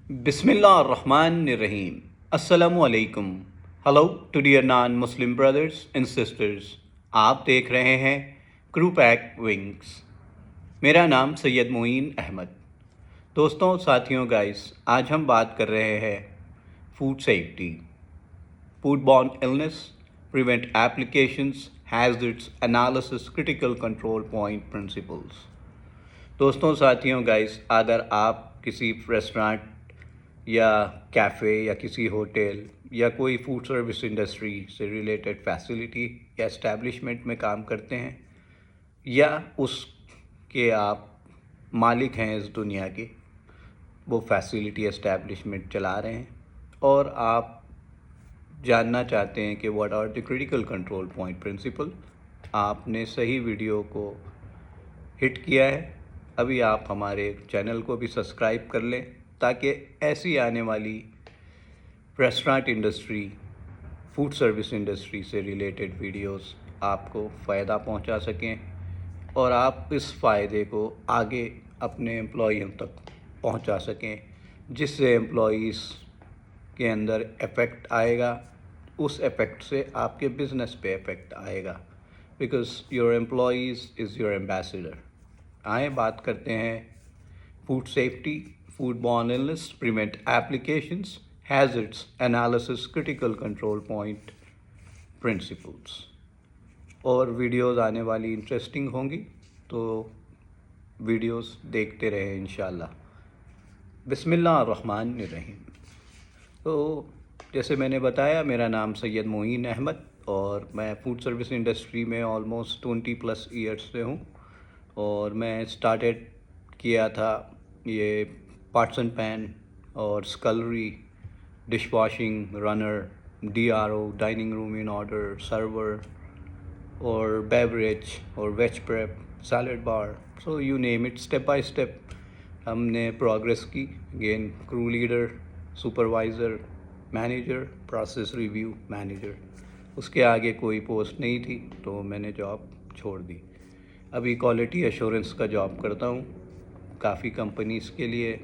Bismillahirrahmanirrahim. Assalamu alaikum. Hello to dear non-Muslim brothers and sisters. आप देख रहे हैं क्रू पैक विंग्स। मेरा नाम सैयद मोइन अहमद। दोस्तों, साथियों, गाइस, आज हम बात कर रहे हैं food safety, food borne illness, prevent applications, hazards, analysis, critical control point principles. दोस्तों, साथियों, गाइस, अगर आप किसी रेस्टोरेंट या कैफ़े या किसी होटल या कोई फूड सर्विस इंडस्ट्री से रिलेटेड फैसिलिटी या एस्टैब्लिशमेंट में काम करते हैं या उसके आप मालिक हैं इस दुनिया के, वो फैसिलिटी एस्टैब्लिशमेंट चला रहे हैं और आप जानना चाहते हैं कि what are the critical control point principle, आपने सही वीडियो को हिट किया है। अभी आप हमारे चैनल को भी सब्सक्राइब कर लें ताकि ऐसी आने वाली restaurant industry, food service industry से रिलेटेड वीडियोस आपको फ़ायदा पहुंचा सकें और आप इस फ़ायदे को आगे अपने एम्प्लॉइयों तक पहुंचा सकें, जिससे एम्प्लॉइज़ के अंदर इफ़ेक्ट आएगा, उस इफ़ेक्ट से आपके बिज़नेस पे इफ़ेक्ट आएगा, because your employees is your ambassador. आए बात करते हैं food safety, foodborne illness, prevent applications, hazards, analysis, critical control point, principles। और वीडियोस आने वाली इंटरेस्टिंग होंगी, तो वीडियोस देखते रहें इंशाल्लाह। बिस्मिल्लाहिर्रहमानिर्रहीम। तो जैसे मैंने बताया, मेरा नाम सैयद मोइन अहमद और मैं फूड सर्विस इंडस्ट्री में ऑलमोस्ट 20+ ईयर्स से हूँ। और मैं स्टार्टेड किया था ये पॉट्स एंड पैन और scullery, dish washing, runner, DRO, dining room in order, server और बेवरेज और veg prep, salad bar, so you name it. Step by step हमने प्रोग्रेस की। Again crew leader, supervisor, manager, process review manager, उसके आगे कोई post नहीं थी तो मैंने जॉब छोड़ दी। अभी क्वालिटी एश्योरेंस का जॉब करता हूँ काफ़ी कंपनीज़ के लिए।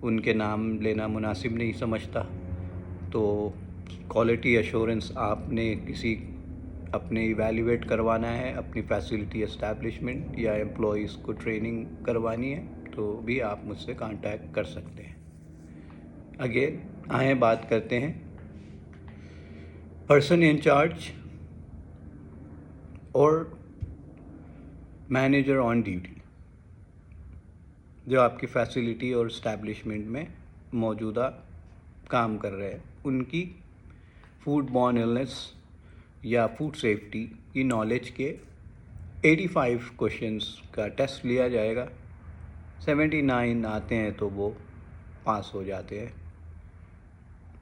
उनके नाम लेना मुनासिब नहीं समझता, तो क्वालिटी एश्योरेंस आपने किसी अपने इवैल्यूएट करवाना है, अपनी फैसिलिटी एस्टैब्लिशमेंट या एम्प्लॉइज़ को ट्रेनिंग करवानी है, तो भी आप मुझसे कांटेक्ट कर सकते हैं। अगेन आए बात करते हैं पर्सन इंचार्ज और मैनेजर ऑन ड्यूटी, जो आपकी फैसिलिटी और इस्टेब्लिशमेंट में मौजूदा काम कर रहे हैं, उनकी फूड बॉर्न इलनेस या फूड सेफ्टी की नॉलेज के 85 क्वेश्चंस का टेस्ट लिया जाएगा। 79 आते हैं तो वो पास हो जाते हैं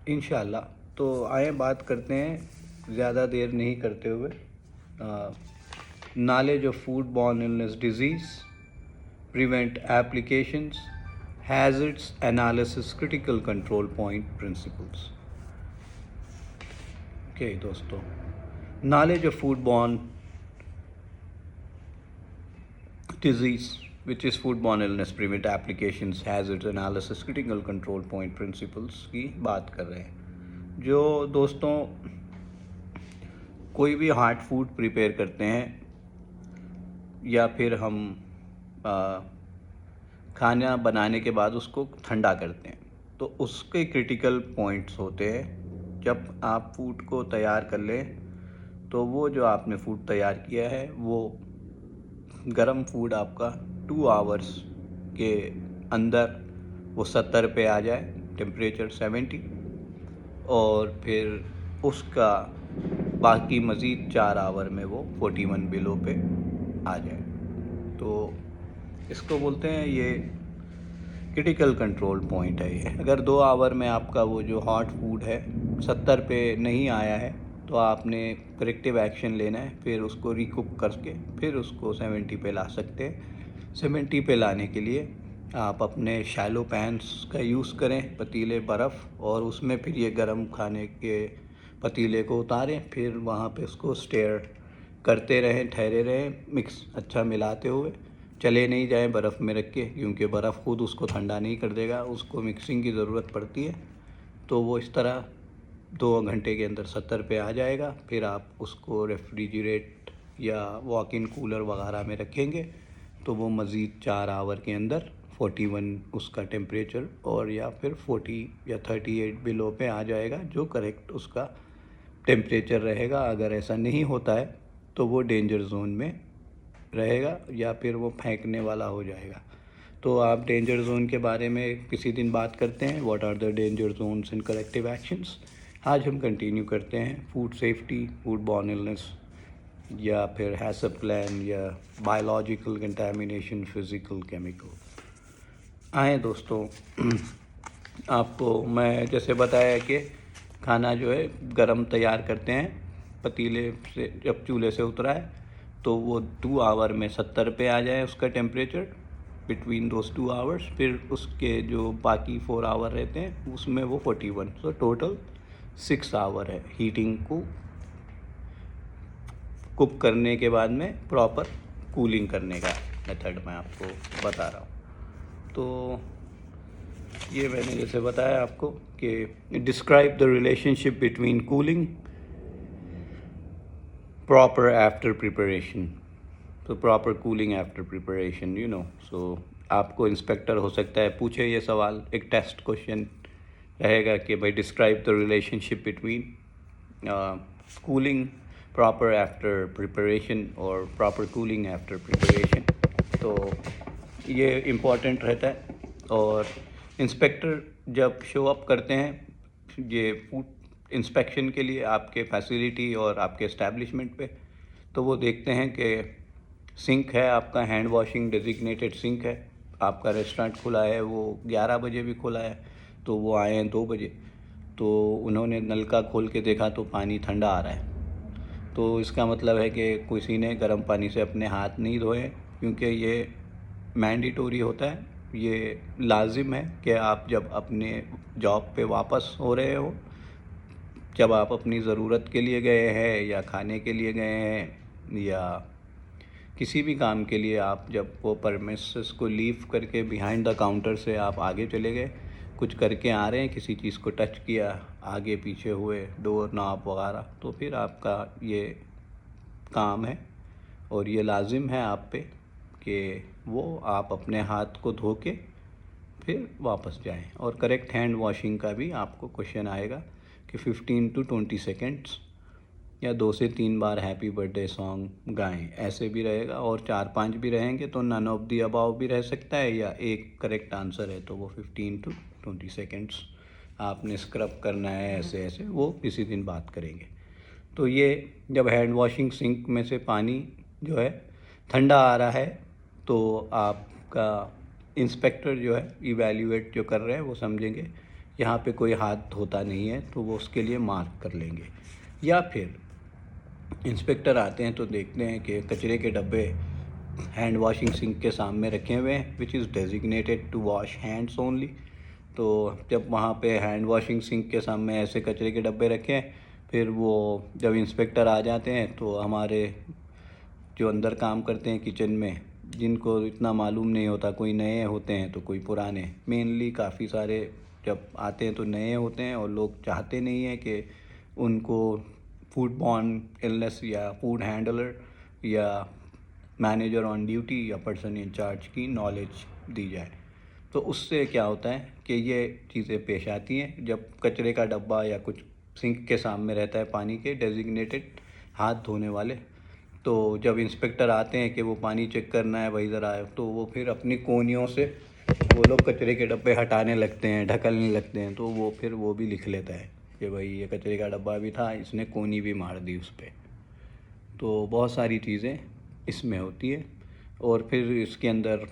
इंशाल्लाह। तो आए बात करते हैं ज़्यादा देर नहीं करते हुए knowledge of food borne illness disease, prevent applications, hazards, analysis, critical control point principles। Okay, दोस्तों, knowledge of foodborne disease, which is foodborne illness, prevent applications, hazards, analysis, critical control point principles की बात कर रहे हैं। जो दोस्तों कोई भी हार्ड फूड प्रिपेयर करते हैं या फिर हम खाना बनाने के बाद उसको ठंडा करते हैं, तो उसके क्रिटिकल पॉइंट्स होते हैं। जब आप फूड को तैयार कर लें तो वो जो आपने फूड तैयार किया है वो गरम फूड आपका 2 आवर्स के अंदर वो 70 पे आ जाए, टेम्परेचर 70, और फिर उसका बाकी मज़ीद 4 आवर में वो 41 बिलो पे आ जाए। तो इसको बोलते हैं, ये क्रिटिकल कंट्रोल पॉइंट है। ये अगर 2 आवर में आपका वो जो हॉट फूड है 70 पे नहीं आया है तो आपने करेक्टिव एक्शन लेना है, फिर उसको रिकुक करके फिर उसको 70 पे ला सकते हैं। 70 पे लाने के लिए आप अपने शैलो पैन्स का यूज़ करें, पतीले बर्फ़, और उसमें फिर ये गर्म खाने के पतीले को उतारें, फिर वहाँ पे उसको स्टेयर करते रहें, ठहरे रहें, मिक्स अच्छा मिलाते हुए चले नहीं जाएं बर्फ़ में रख के, क्योंकि बर्फ़ खुद उसको ठंडा नहीं कर देगा, उसको मिक्सिंग की ज़रूरत पड़ती है। तो वो इस तरह 2 घंटे के अंदर 70 पे आ जाएगा। फिर आप उसको रेफ्रिजरेट या वॉक इन कूलर वगैरह में रखेंगे तो वो मज़ीद 4 आवर के अंदर 41 उसका टेम्परेचर और या फिर 40 या 38 बिलो पे आ जाएगा, जो करेक्ट उसका टेम्परेचर रहेगा। अगर ऐसा नहीं होता है तो वो डेंजर जोन में रहेगा या फिर वो फेंकने वाला हो जाएगा। तो आप डेंजर जोन के बारे में किसी दिन बात करते हैं, what are the danger zones and corrective actions. आज हम कंटिन्यू करते हैं food safety, food borne illness या फिर हैसप प्लान या बायोलॉजिकल कंटामिनेशन, फिज़िकल, केमिकल। आए दोस्तों, आपको मैं जैसे बताया कि खाना जो है गरम तैयार करते हैं पतीले से, जब चूल्हे से उतरा है तो वो 2 आवर में 70 पे आ जाए उसका टेम्परेचर, बिटवीन दोज 2 आवर्स। फिर उसके जो बाकी 4 आवर रहते हैं उसमें वो 41, सो टोटल 6 आवर है हीटिंग को कुक करने के बाद में प्रॉपर कूलिंग करने का मेथड मैं आपको बता रहा हूँ। तो ये मैंने जैसे बताया आपको कि describe the relationship between cooling proper after preparation. तो proper cooling after preparation, you know. So आपको इंस्पेक्टर हो सकता है पूछे ये सवाल, एक टेस्ट क्वेश्चन रहेगा कि भाई describe the relationship between cooling proper after preparation और प्रॉपर कूलिंग आफ्टर प्रिपरेशन। तो ये इम्पॉर्टेंट रहता है। और इंस्पेक्टर जब शो अप करते हैं ये फूड इंस्पेक्शन के लिए आपके फैसिलिटी और आपके इस्टेब्लिशमेंट पे, तो वो देखते हैं कि सिंक है आपका, हैंड वॉशिंग डेजिग्नेटेड सिंक है, आपका रेस्टोरेंट खुला है, वो 11 बजे भी खुला है, तो वो आए हैं 2 बजे, तो उन्होंने नलका खोल के देखा तो पानी ठंडा आ रहा है। तो इसका मतलब है कि किसी ने गर्म पानी से अपने हाथ नहीं धोए, क्योंकि ये मैंडेटरी होता है, ये लाजिम है कि आप जब अपने जॉब पे वापस हो रहे हो, जब आप अपनी ज़रूरत के लिए गए हैं या खाने के लिए गए हैं या किसी भी काम के लिए, आप जब वो परमिसेस को लीव करके बिहाइंड द काउंटर से आप आगे चले गए, कुछ करके आ रहे हैं, किसी चीज़ को टच किया, आगे पीछे हुए, डोर नॉब वगैरह, तो फिर आपका ये काम है और ये लाजिम है आप पे कि वो आप अपने हाथ को धो के फिर वापस जाएं। और करेक्ट हैंड वॉशिंग का भी आपको क्वेश्चन आएगा कि 15 to 20 सेकेंड्स या 2 से 3 बार हैप्पी बर्थडे सॉन्ग गाएं, ऐसे भी रहेगा। और 4-5 भी रहेंगे तो नन ऑफ दी अबाव भी रह सकता है, या एक करेक्ट आंसर है तो वो 15 to 20 सेकेंड्स आपने स्क्रब करना है, ऐसे ऐसे वो किसी दिन बात करेंगे। तो ये जब हैंड वॉशिंग सिंक में से पानी जो है ठंडा आ रहा है तो आपका इंस्पेक्टर जो है इवैल्यूएट जो कर रहे हैं वो समझेंगे यहाँ पे कोई हाथ धोता नहीं है, तो वो उसके लिए मार्क कर लेंगे। या फिर इंस्पेक्टर आते हैं तो देखते हैं कि कचरे के डब्बे हैंड वॉशिंग सिंक के सामने रखे हुए हैं, which is designated to wash hands only. तो जब वहाँ पे हैंड वॉशिंग सिंक के सामने ऐसे कचरे के डब्बे रखे हैं, फिर वो जब इंस्पेक्टर आ जाते हैं तो हमारे जो अंदर काम करते हैं किचन में, जिनको इतना मालूम नहीं होता, कोई नए होते हैं तो कोई पुराने, मेनली काफ़ी सारे जब आते हैं तो नए होते हैं और लोग चाहते नहीं हैं कि उनको फूड बॉर्न इलनेस या फूड हैंडलर या मैनेजर ऑन ड्यूटी या पर्सन इन चार्ज की नॉलेज दी जाए। तो उससे क्या होता है कि ये चीज़ें पेश आती हैं जब कचरे का डब्बा या कुछ सिंक के सामने रहता है पानी के डेजिग्नेटेड हाथ धोने वाले। तो जब इंस्पेक्टर आते हैं कि वो पानी चेक करना है भाई ज़रा, तो वो फिर अपनी कोनियों से वो लोग कचरे के डब्बे हटाने लगते हैं, ढकलने लगते हैं, तो वो फिर वो भी लिख लेता है कि भाई ये कचरे का डब्बा भी था, इसने कोनी भी मार दी उस पर। तो बहुत सारी चीज़ें इसमें होती है। और फिर इसके अंदर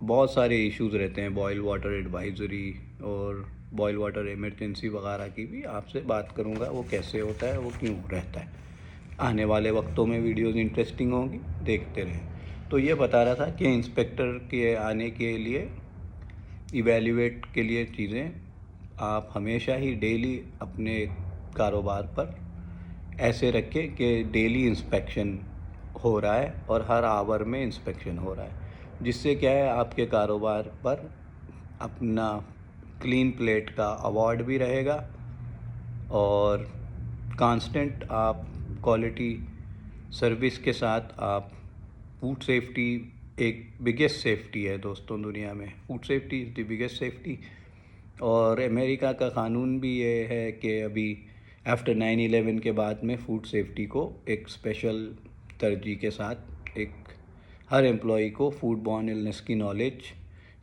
बहुत सारे इश्यूज़ रहते हैं, बॉयल वाटर एडवाइज़री और बॉयल वाटर इमरजेंसी वगैरह की भी आपसे बात करूँगा, वो कैसे होता है, वो क्यों रहता है। आने वाले वक्तों में वीडियोज़ इंटरेस्टिंग होंगी, देखते रहें। तो ये बता रहा था कि इंस्पेक्टर के आने के लिए, इवैल्यूएट के लिए चीज़ें आप हमेशा ही डेली अपने कारोबार पर ऐसे रखें कि डेली इंस्पेक्शन हो रहा है और हर आवर में इंस्पेक्शन हो रहा है। जिससे क्या है आपके कारोबार पर अपना क्लीन प्लेट का अवार्ड भी रहेगा और कांस्टेंट आप क्वालिटी सर्विस के साथ आप फूड सेफ्टी एक बिगेस्ट सेफ्टी है दोस्तों दुनिया में। Food safety is the biggest safety. और अमेरिका का क़ानून भी ये है कि अभी आफ्टर 9/11 के बाद में फूड सेफ्टी को एक स्पेशल तरजीह के साथ एक हर एम्प्लॉई को फूड बॉर्न इलनेस की नॉलेज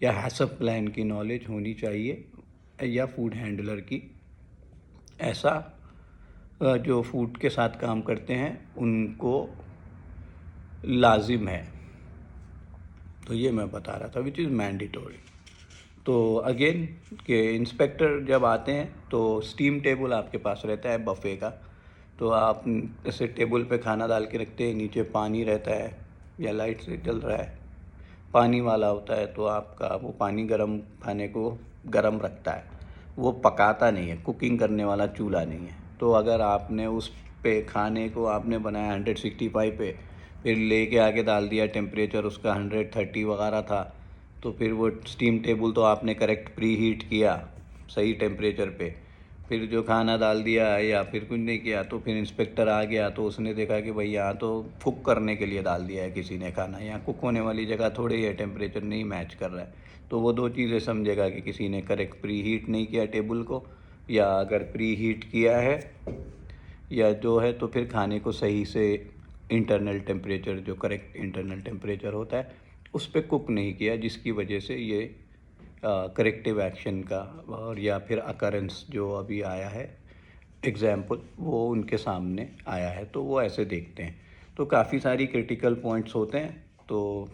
या हैसअप प्लान की नॉलेज होनी चाहिए या फूड हैंडलर की। ऐसा जो फूड के साथ काम करते हैं उनको लाजिम है। तो ये मैं बता रहा था विच इज़ मैंडेटरी। तो अगेन के इंस्पेक्टर जब आते हैं तो स्टीम टेबल आपके पास रहता है बफ़े का। तो आप ऐसे टेबल पे खाना डाल के रखते हैं, नीचे पानी रहता है या लाइट से जल रहा है, पानी वाला होता है, तो आपका वो पानी गर्म खाने को गर्म रखता है, वो पकाता नहीं है, कुकिंग करने वाला चूल्हा नहीं है। तो अगर आपने उस पे खाने को आपने बनाया 165 पे, फिर लेके आके डाल दिया, टेम्परेचर उसका 130 वगैरह था, तो फिर वो स्टीम टेबल तो आपने करेक्ट प्री हीट किया सही टेम्परेचर पे, फिर जो खाना डाल दिया या फिर कुछ नहीं किया, तो फिर इंस्पेक्टर आ गया तो उसने देखा कि भाई यहाँ तो कुक करने के लिए डाल दिया है किसी ने खाना, यहाँ कुक होने वाली जगह थोड़ी है, टेम्परेचर नहीं मैच कर रहा है। तो वो दो चीज़ें समझेगा कि किसी ने करेक्ट प्री हीट नहीं किया टेबल को, या अगर प्री हीट किया है या जो है तो फिर खाने को सही से इंटरनल टेम्परेचर जो करेक्ट इंटरनल टेम्परेचर होता है उस पर कुक नहीं किया, जिसकी वजह से ये करेक्टिव एक्शन का और या फिर अकरेंस जो अभी आया है एग्ज़ाम्पल वो उनके सामने आया है, तो वो ऐसे देखते हैं। तो काफ़ी सारी क्रिटिकल पॉइंट्स होते हैं। तो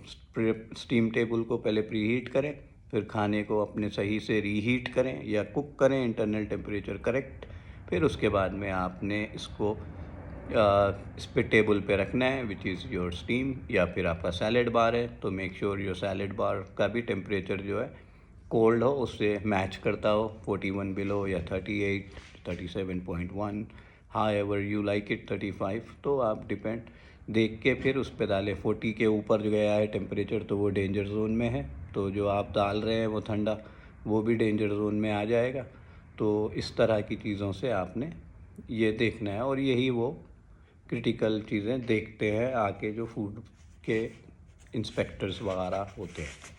स्टीम टेबल को पहले प्री हीट करें, फिर खाने को अपने सही से रीहीट करें या कुक करें इंटरनल टेम्परेचर करेक्ट, फिर उसके बाद में आपने इसको इस पे टेबल पे रखना है विच इज़ योर स्टीम। या फिर आपका सैलेड बार है तो मेक श्योर योर सैलेड बार का भी टेम्परेचर जो है कोल्ड हो, उससे मैच करता हो, 41 बिलो या 38, 37.1, how ever you like it, 35। तो आप डिपेंड देख के फिर उस पर डालें। 40 के ऊपर जो गया है टेम्परेचर तो वो डेंजर जोन में है, तो जो आप डाल रहे हैं वो ठंडा वो भी डेंजर जोन में आ जाएगा। तो इस तरह की चीज़ों से आपने ये देखना है और यही वो क्रिटिकल चीज़ें देखते हैं आके जो फूड के इंस्पेक्टर्स वगैरह होते हैं।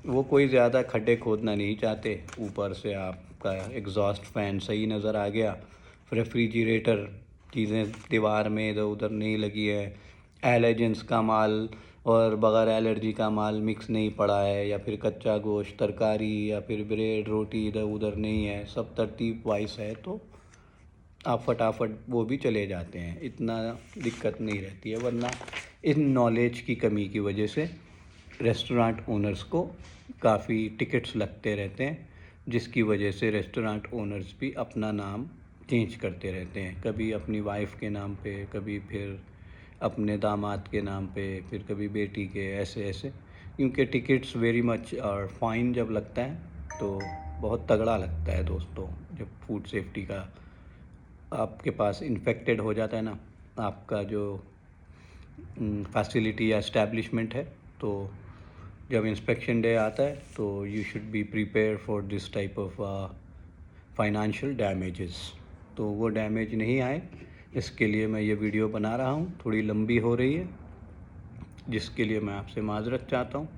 वो कोई ज़्यादा खड्डे खोदना नहीं चाहते, ऊपर से आपका एग्जॉस्ट फैन सही नज़र आ गया, रेफ्रिजरेटर चीज़ें दीवार में इधर उधर नहीं लगी है, एलर्जेंस का माल और बग़ैर एलर्जी का माल मिक्स नहीं पड़ा है, या फिर कच्चा गोश्त तरकारी या फिर ब्रेड रोटी इधर उधर नहीं है, सब तरतीब वाइज है, तो आप फटाफट वो भी चले जाते हैं, इतना दिक्कत नहीं रहती है। वरना इन नॉलेज की कमी की वजह से रेस्टोरेंट ओनर्स को काफ़ी टिकट्स लगते रहते हैं, जिसकी वजह से रेस्टोरेंट ओनर्स भी अपना नाम चेंज करते रहते हैं, कभी अपनी वाइफ के नाम पे, कभी फिर अपने दामाद के नाम पे, फिर कभी बेटी के, ऐसे ऐसे। क्योंकि टिकट्स वेरी मच और फाइन जब लगता है तो बहुत तगड़ा लगता है दोस्तों। जब फूड सेफ्टी का आपके पास इन्फेक्टेड हो जाता है ना आपका जो फैसिलिटी या इस्टेब्लिशमेंट है, तो जब इंस्पेक्शन डे आता है तो you should be prepare for this type of financial damages. तो वो डैमेज नहीं आए इसके लिए मैं ये वीडियो बना रहा हूँ। थोड़ी लंबी हो रही है जिसके लिए मैं आपसे माज़रत चाहता हूँ।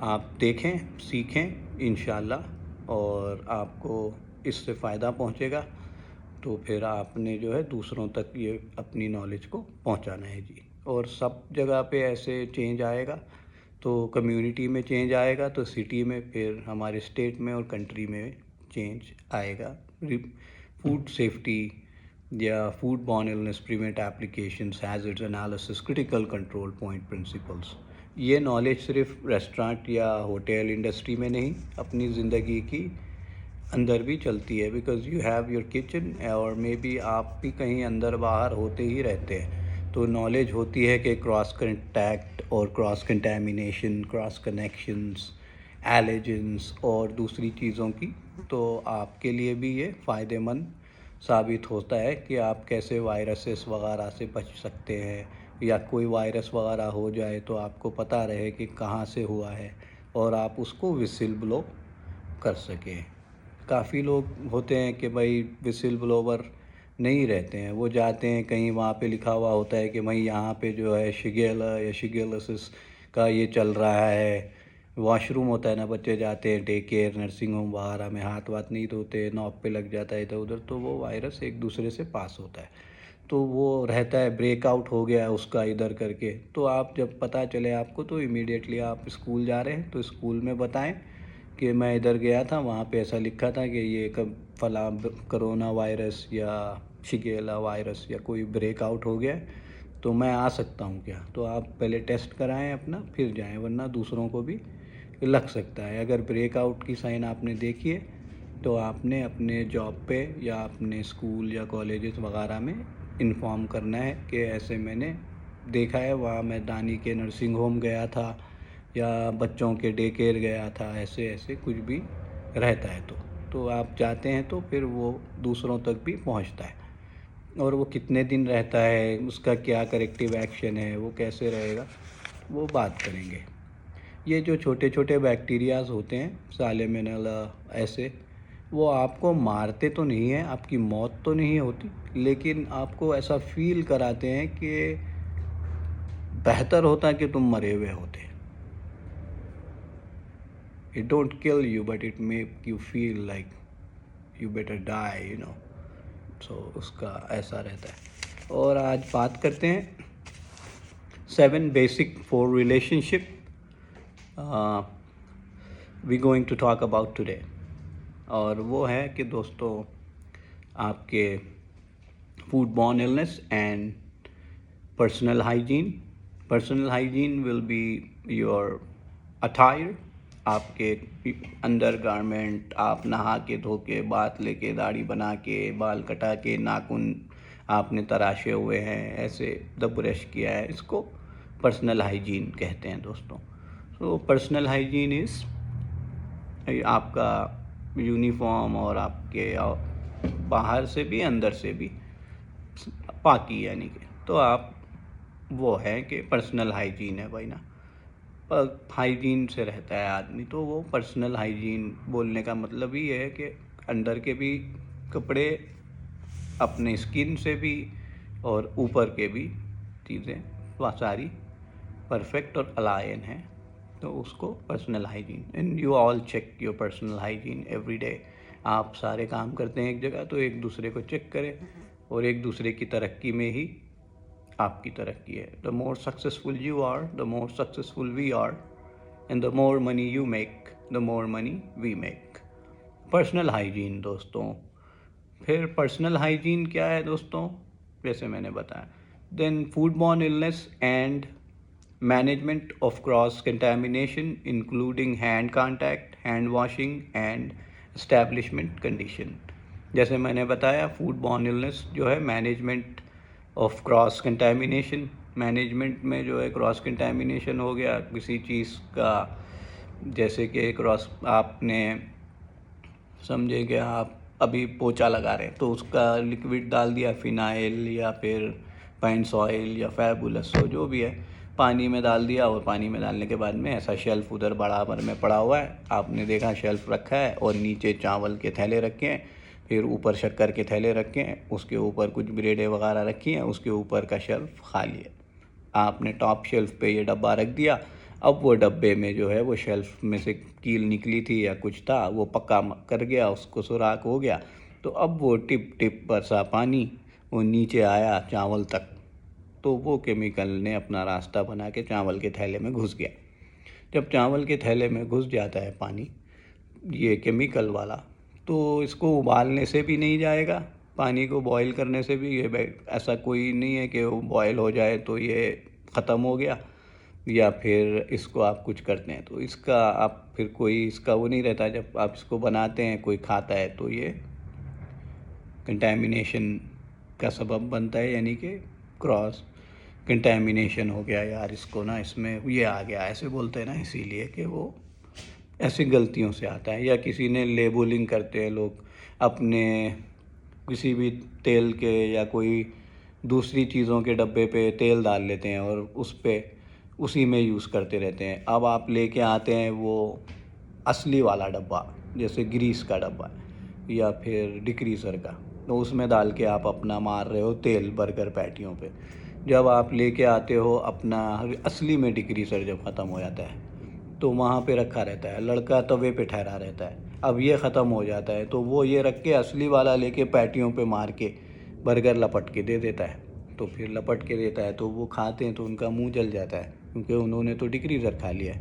आप देखें, सीखें इंशाल्लाह और आपको इससे फ़ायदा पहुँचेगा। तो फिर आपने जो है दूसरों तक ये अपनी नॉलेज को पहुँचाना है जी। और सब जगह पे ऐसे चेंज आएगा तो कम्युनिटी में चेंज आएगा तो सिटी में, फिर हमारे स्टेट में और कंट्री में चेंज आएगा। फूड सेफ्टी या food borne illness prevent applications, hazards analysis, critical control point principles, ये नॉलेज सिर्फ रेस्टोरेंट या होटल इंडस्ट्री में नहीं, अपनी ज़िंदगी की अंदर भी चलती है। Because you have your kitchen और मे बी आप भी कहीं अंदर बाहर होते ही रहते हैं, तो नॉलेज होती है कि क्रॉस कंटैक्ट और cross contamination, cross connections, allergens और दूसरी चीज़ों की। तो आपके लिए भी ये फ़ायदेमंद साबित होता है कि आप कैसे वायरसेस वगैरह से बच सकते हैं या कोई वायरस वगैरह हो जाए तो आपको पता रहे कि कहाँ से हुआ है और आप उसको विसिल ब्लो कर सकें। काफ़ी लोग होते हैं कि भाई विसिल ब्लोवर नहीं रहते हैं, वो जाते हैं कहीं, वहाँ पे लिखा हुआ होता है कि भाई यहाँ पे जो है शिगेला या शिगेलोसिस का ये चल रहा है। वॉशरूम होता है ना, बच्चे जाते हैं डे केयर नर्सिंग होम, बाहर हमें हाथ वाथ नहीं धोते, नॉक पे लग जाता है इधर उधर, तो वो वायरस एक दूसरे से पास होता है। तो वो रहता है ब्रेकआउट हो गया उसका इधर करके, तो आप जब पता चले आपको तो इमीडिएटली आप स्कूल जा रहे हैं तो स्कूल में बताएं कि मैं इधर गया था, वहाँ पे ऐसा लिखा था कि ये कब फला करोना वायरस या शिगेला वायरस या कोई ब्रेकआउट हो गया, तो मैं आ सकता हूँ क्या। तो आप पहले टेस्ट कराएं अपना, फिर जाएं, वरना दूसरों को भी लग सकता है। अगर ब्रेकआउट की साइन आपने देखी है तो आपने अपने जॉब पे या अपने स्कूल या कॉलेजेस वगैरह में इन्फॉर्म करना है कि ऐसे मैंने देखा है, वहाँ मैं दानी के नर्सिंग होम गया था या बच्चों के डे केयर गया था, ऐसे ऐसे कुछ भी रहता है तो आप जाते हैं तो फिर वो दूसरों तक भी पहुंचता है। और वो कितने दिन रहता है, उसका क्या करेक्टिव एक्शन है, वो कैसे रहेगा, वो बात करेंगे। ये जो छोटे छोटे बैक्टीरियाज होते हैं सालेमनेला ऐसे, वो आपको मारते तो नहीं हैं, आपकी मौत तो नहीं होती, लेकिन आपको ऐसा फील कराते हैं कि बेहतर होता कि तुम मरे हुए होते। It don't kill you but it make you feel like you better die, you know. सो उसका ऐसा रहता है। और आज बात करते हैं 7 basic for relationship we going to talk about today. और वो है कि दोस्तों, आपके food borne illness and personal hygiene. Personal hygiene will be your attire, आपके अंडर गारमेंट, आप नहा के धो के, बात लेके, दाढ़ी बना के, बाल कटा के, नाखून आपने तराशे हुए हैं, ऐसे द ब्रश किया है, इसको पर्सनल हाइजीन कहते हैं दोस्तों। तो पर्सनल हाइजीन इज़ आपका यूनिफॉर्म और आपके बाहर से भी अंदर से भी पाकी, यानी कि तो आप वो है कि पर्सनल हाइजीन है भाई ना, पर हाइजीन से रहता है आदमी, तो वो पर्सनल हाइजीन बोलने का मतलब ही है कि अंदर के भी कपड़े, अपने स्किन से भी और ऊपर के भी चीज़ें वह सारी परफेक्ट और अलायन हैं, तो उसको personal hygiene. And you all check your personal hygiene every day. आप सारे काम करते हैं एक जगह, तो एक दूसरे को चेक करें, और एक दूसरे की तरक्की में ही आपकी तरक्की है। The more successful you are, the more successful we are, and the more money you make, the more money we make. Personal hygiene दोस्तों। फिर पर्सनल हाइजीन क्या है दोस्तों, जैसे मैंने बताया, then food borne illness and management of cross contamination including hand contact, hand washing and establishment condition. जैसे मैंने बताया, फूड बॉर्न इलनेस जो है management of cross contamination, management में जो है क्रॉस कंटेमिनेशन हो गया किसी चीज़ का, जैसे कि क्रॉस आपने समझे कि आप अभी पोछा लगा रहे हैं तो उसका लिक्विड डाल दिया, फिनाइल या फिर पाइंट्स ऑयल या फैबुलस हो जो भी है, पानी में डाल दिया, और पानी में डालने के बाद में ऐसा शेल्फ़ उधर बराबर में पड़ा हुआ है, आपने देखा शेल्फ़ रखा है और नीचे चावल के थैले रखे हैं, फिर ऊपर शक्कर के थैले रखे हैं, उसके ऊपर कुछ ब्रेडें वगैरह रखी हैं, उसके ऊपर का शेल्फ़ खाली है। आपने टॉप शेल्फ़ पे ये डब्बा रख दिया, अब वो डब्बे में जो है वो शेल्फ़ में से कील निकली थी या कुछ था, वो पक्का कर गया, उसको सुराख हो गया, तो अब वो टिप टिप बरसा पानी वो नीचे आया चावल तक, तो वो केमिकल ने अपना रास्ता बना के चावल के थैले में घुस गया। जब चावल के थैले में घुस जाता है पानी, ये केमिकल वाला, तो इसको उबालने से भी नहीं जाएगा, पानी को बॉईल करने से भी, ये ऐसा कोई नहीं है कि वो बॉईल हो जाए तो ये ख़त्म हो गया, या फिर इसको आप कुछ करते हैं तो इसका आप फिर कोई इसका वो नहीं रहता। जब आप इसको बनाते हैं, कोई खाता है, तो ये कंटेमिनेशन का सबब बनता है, यानी कि क्रॉस कंटेमिनेशन हो गया यार, इसको ना इसमें ये आ गया, ऐसे बोलते हैं ना, इसीलिए कि वो ऐसी गलतियों से आता है। या किसी ने लेबलिंग करते हैं लोग अपने किसी भी तेल के या कोई दूसरी चीज़ों के डब्बे पे तेल डाल लेते हैं और उसी में यूज़ करते रहते हैं। अब आप लेके आते हैं वो असली वाला डब्बा, जैसे ग्रीस का डब्बा या फिर डिक्रीज़र का, तो उसमें डाल के आप अपना मार रहे हो तेल बर्गर पैटियों पे। जब आप लेके आते हो अपना असली में डिक्रीज़र जब ख़त्म हो जाता है तो वहाँ पे रखा रहता है, लड़का तवे पे ठहरा रहता है। अब ये ख़त्म हो जाता है तो वो ये रख के असली वाला लेके पैटियों पे मार के बर्गर लपट के दे देता है। तो फिर लपट के देता है तो वो खाते हैं तो उनका मुंह जल जाता है, क्योंकि उन्होंने तो डिक्रीज़र खा लिया है।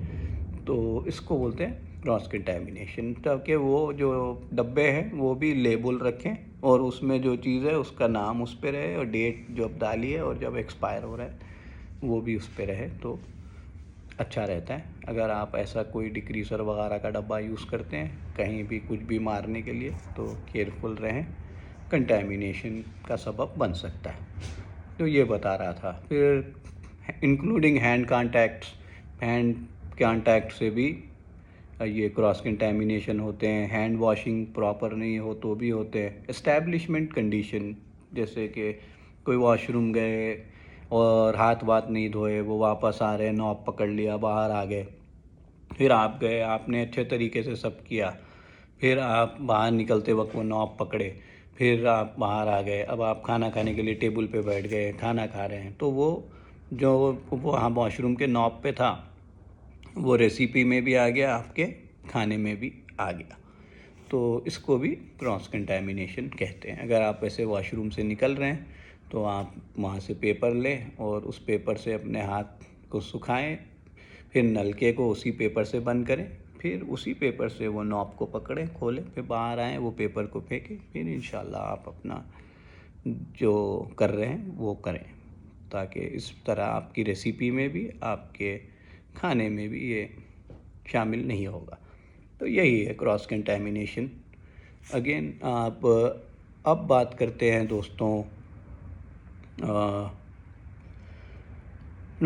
तो इसको बोलते हैं क्रॉस कंटेमिनेशन। ताकि वो जो डब्बे हैं वो भी लेबल रखें और उसमें जो चीज़ है उसका नाम उस पर रहे और डेट जब डाली है और जब एक्सपायर हो रहा है वो भी उस पर रहे, तो अच्छा रहता है। अगर आप ऐसा कोई डिक्रीज़र वगैरह का डब्बा यूज़ करते हैं कहीं भी कुछ भी मारने के लिए तो केयरफुल रहें, कंटेमिनेशन का सबब बन सकता है। तो ये बता रहा था। फिर इंक्लूडिंग हैंड कांटेक्ट से भी ये क्रॉस कंटेमिनेशन होते हैं। हैंड वॉशिंग प्रॉपर नहीं हो तो भी होते हैं। एस्टैब्लिशमेंट कंडीशन, जैसे कि कोई वॉशरूम गए और हाथ वाथ नहीं धोए, वो वापस आ रहे, नॉब पकड़ लिया, बाहर आ गए, फिर आप गए, आपने अच्छे तरीके से सब किया, फिर आप बाहर निकलते वक्त वो नॉब पकड़े, फिर आप बाहर आ गए, अब आप खाना खाने के लिए टेबल पे बैठ गए, खाना खा रहे हैं, तो वो जो वहाँ वॉशरूम के नॉब पे था वो रेसिपी में भी आ गया, आपके खाने में भी आ गया। तो इसको भी क्रॉस कंटेमिनेशन कहते हैं। अगर आप ऐसे वॉशरूम से निकल रहे हैं तो आप वहाँ से पेपर लें और उस पेपर से अपने हाथ को सुखाएं, फिर नलके को उसी पेपर से बंद करें, फिर उसी पेपर से वो नॉब को पकड़ें, खोलें, फिर बाहर आएँ, वो पेपर को फेंकें, फिर इंशाल्लाह आप अपना जो कर रहे हैं वो करें, ताकि इस तरह आपकी रेसिपी में भी आपके खाने में भी ये शामिल नहीं होगा। तो यही है क्रॉस कंटेमिनेशन। अगेन आप अब बात करते हैं दोस्तों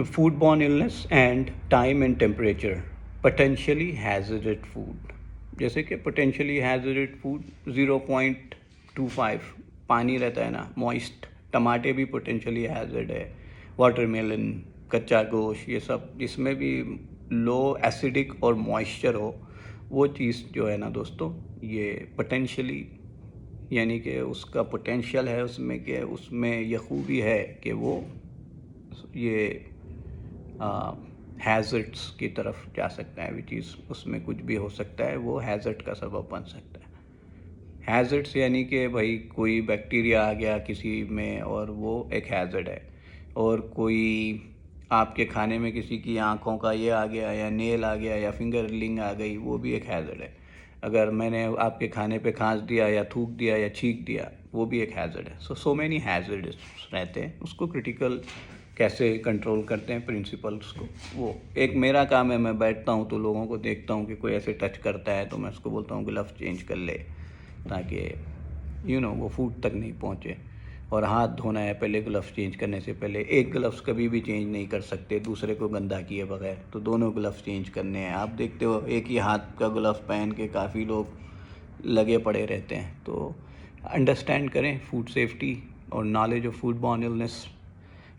food borne illness and time and temperature potentially hazard food. जैसे कि पोटेंशियली हैज़र्ड फूड 0.25 पानी रहता है ना, मॉइस्ट, टमाटे भी पोटेंशियली हैज़र्ड है, वाटरमेलन, कच्चा गोश्त, ये सब जिसमें भी लो एसिडिक और मॉइस्चर हो, वो चीज़ जो है ना दोस्तों, ये पोटेंशियली यानी कि उसका पोटेंशियल है उसमें, कि उसमें यह खूबी है कि वो ये हैज़र्ड्स की तरफ जा सकता है, विच इज़ उसमें कुछ भी हो सकता है, वो हैज़र्ड का सबब बन सकता है। हैज़र्ड्स यानी कि भाई कोई बैक्टीरिया आ गया किसी में और वो एक हैज़र्ड है, और कोई आपके खाने में किसी की आँखों का ये आ गया या नेल आ गया या फिंगरलिंग आ गई, वो भी एक हैज़र्ड है। अगर मैंने आपके खाने पे खांस दिया या थूक दिया या छींक दिया, वो भी एक हैज़र्ड है। सो मेनी हैज़र्ड्स रहते हैं। उसको क्रिटिकल कैसे कंट्रोल करते हैं प्रिंसिपल्स को, वो एक मेरा काम है। मैं बैठता हूँ तो लोगों को देखता हूँ कि कोई ऐसे टच करता है तो मैं उसको बोलता हूँ ग्लव्स चेंज कर ले, ताकि वो फूड तक नहीं पहुँचे। और हाथ धोना है पहले, ग्लव्स चेंज करने से पहले। एक ग्लव्स कभी भी चेंज नहीं कर सकते दूसरे को गंदा किए बगैर, तो दोनों ग्लव्स चेंज करने हैं। आप देखते हो एक ही हाथ का ग्लव्स पहन के काफ़ी लोग लगे पड़े रहते हैं। तो अंडरस्टैंड करें फूड सेफ्टी और knowledge of food borne illness,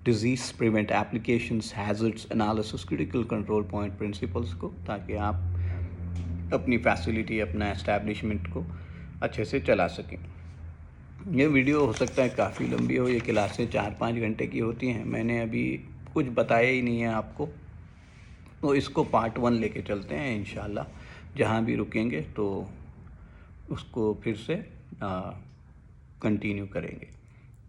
disease prevent applications, hazards analysis, critical control point principles को, ताकि आप अपनी फैसिलिटी, अपना एस्टैब्लिशमेंट को अच्छे से चला सकें। ये वीडियो हो सकता है काफ़ी लंबी हो, ये क्लासें 4-5 घंटे की होती हैं, मैंने अभी कुछ बताया ही नहीं है आपको, तो इसको पार्ट 1 लेके चलते हैं इंशाल्लाह। जहाँ भी रुकेंगे तो उसको फिर से कंटिन्यू करेंगे।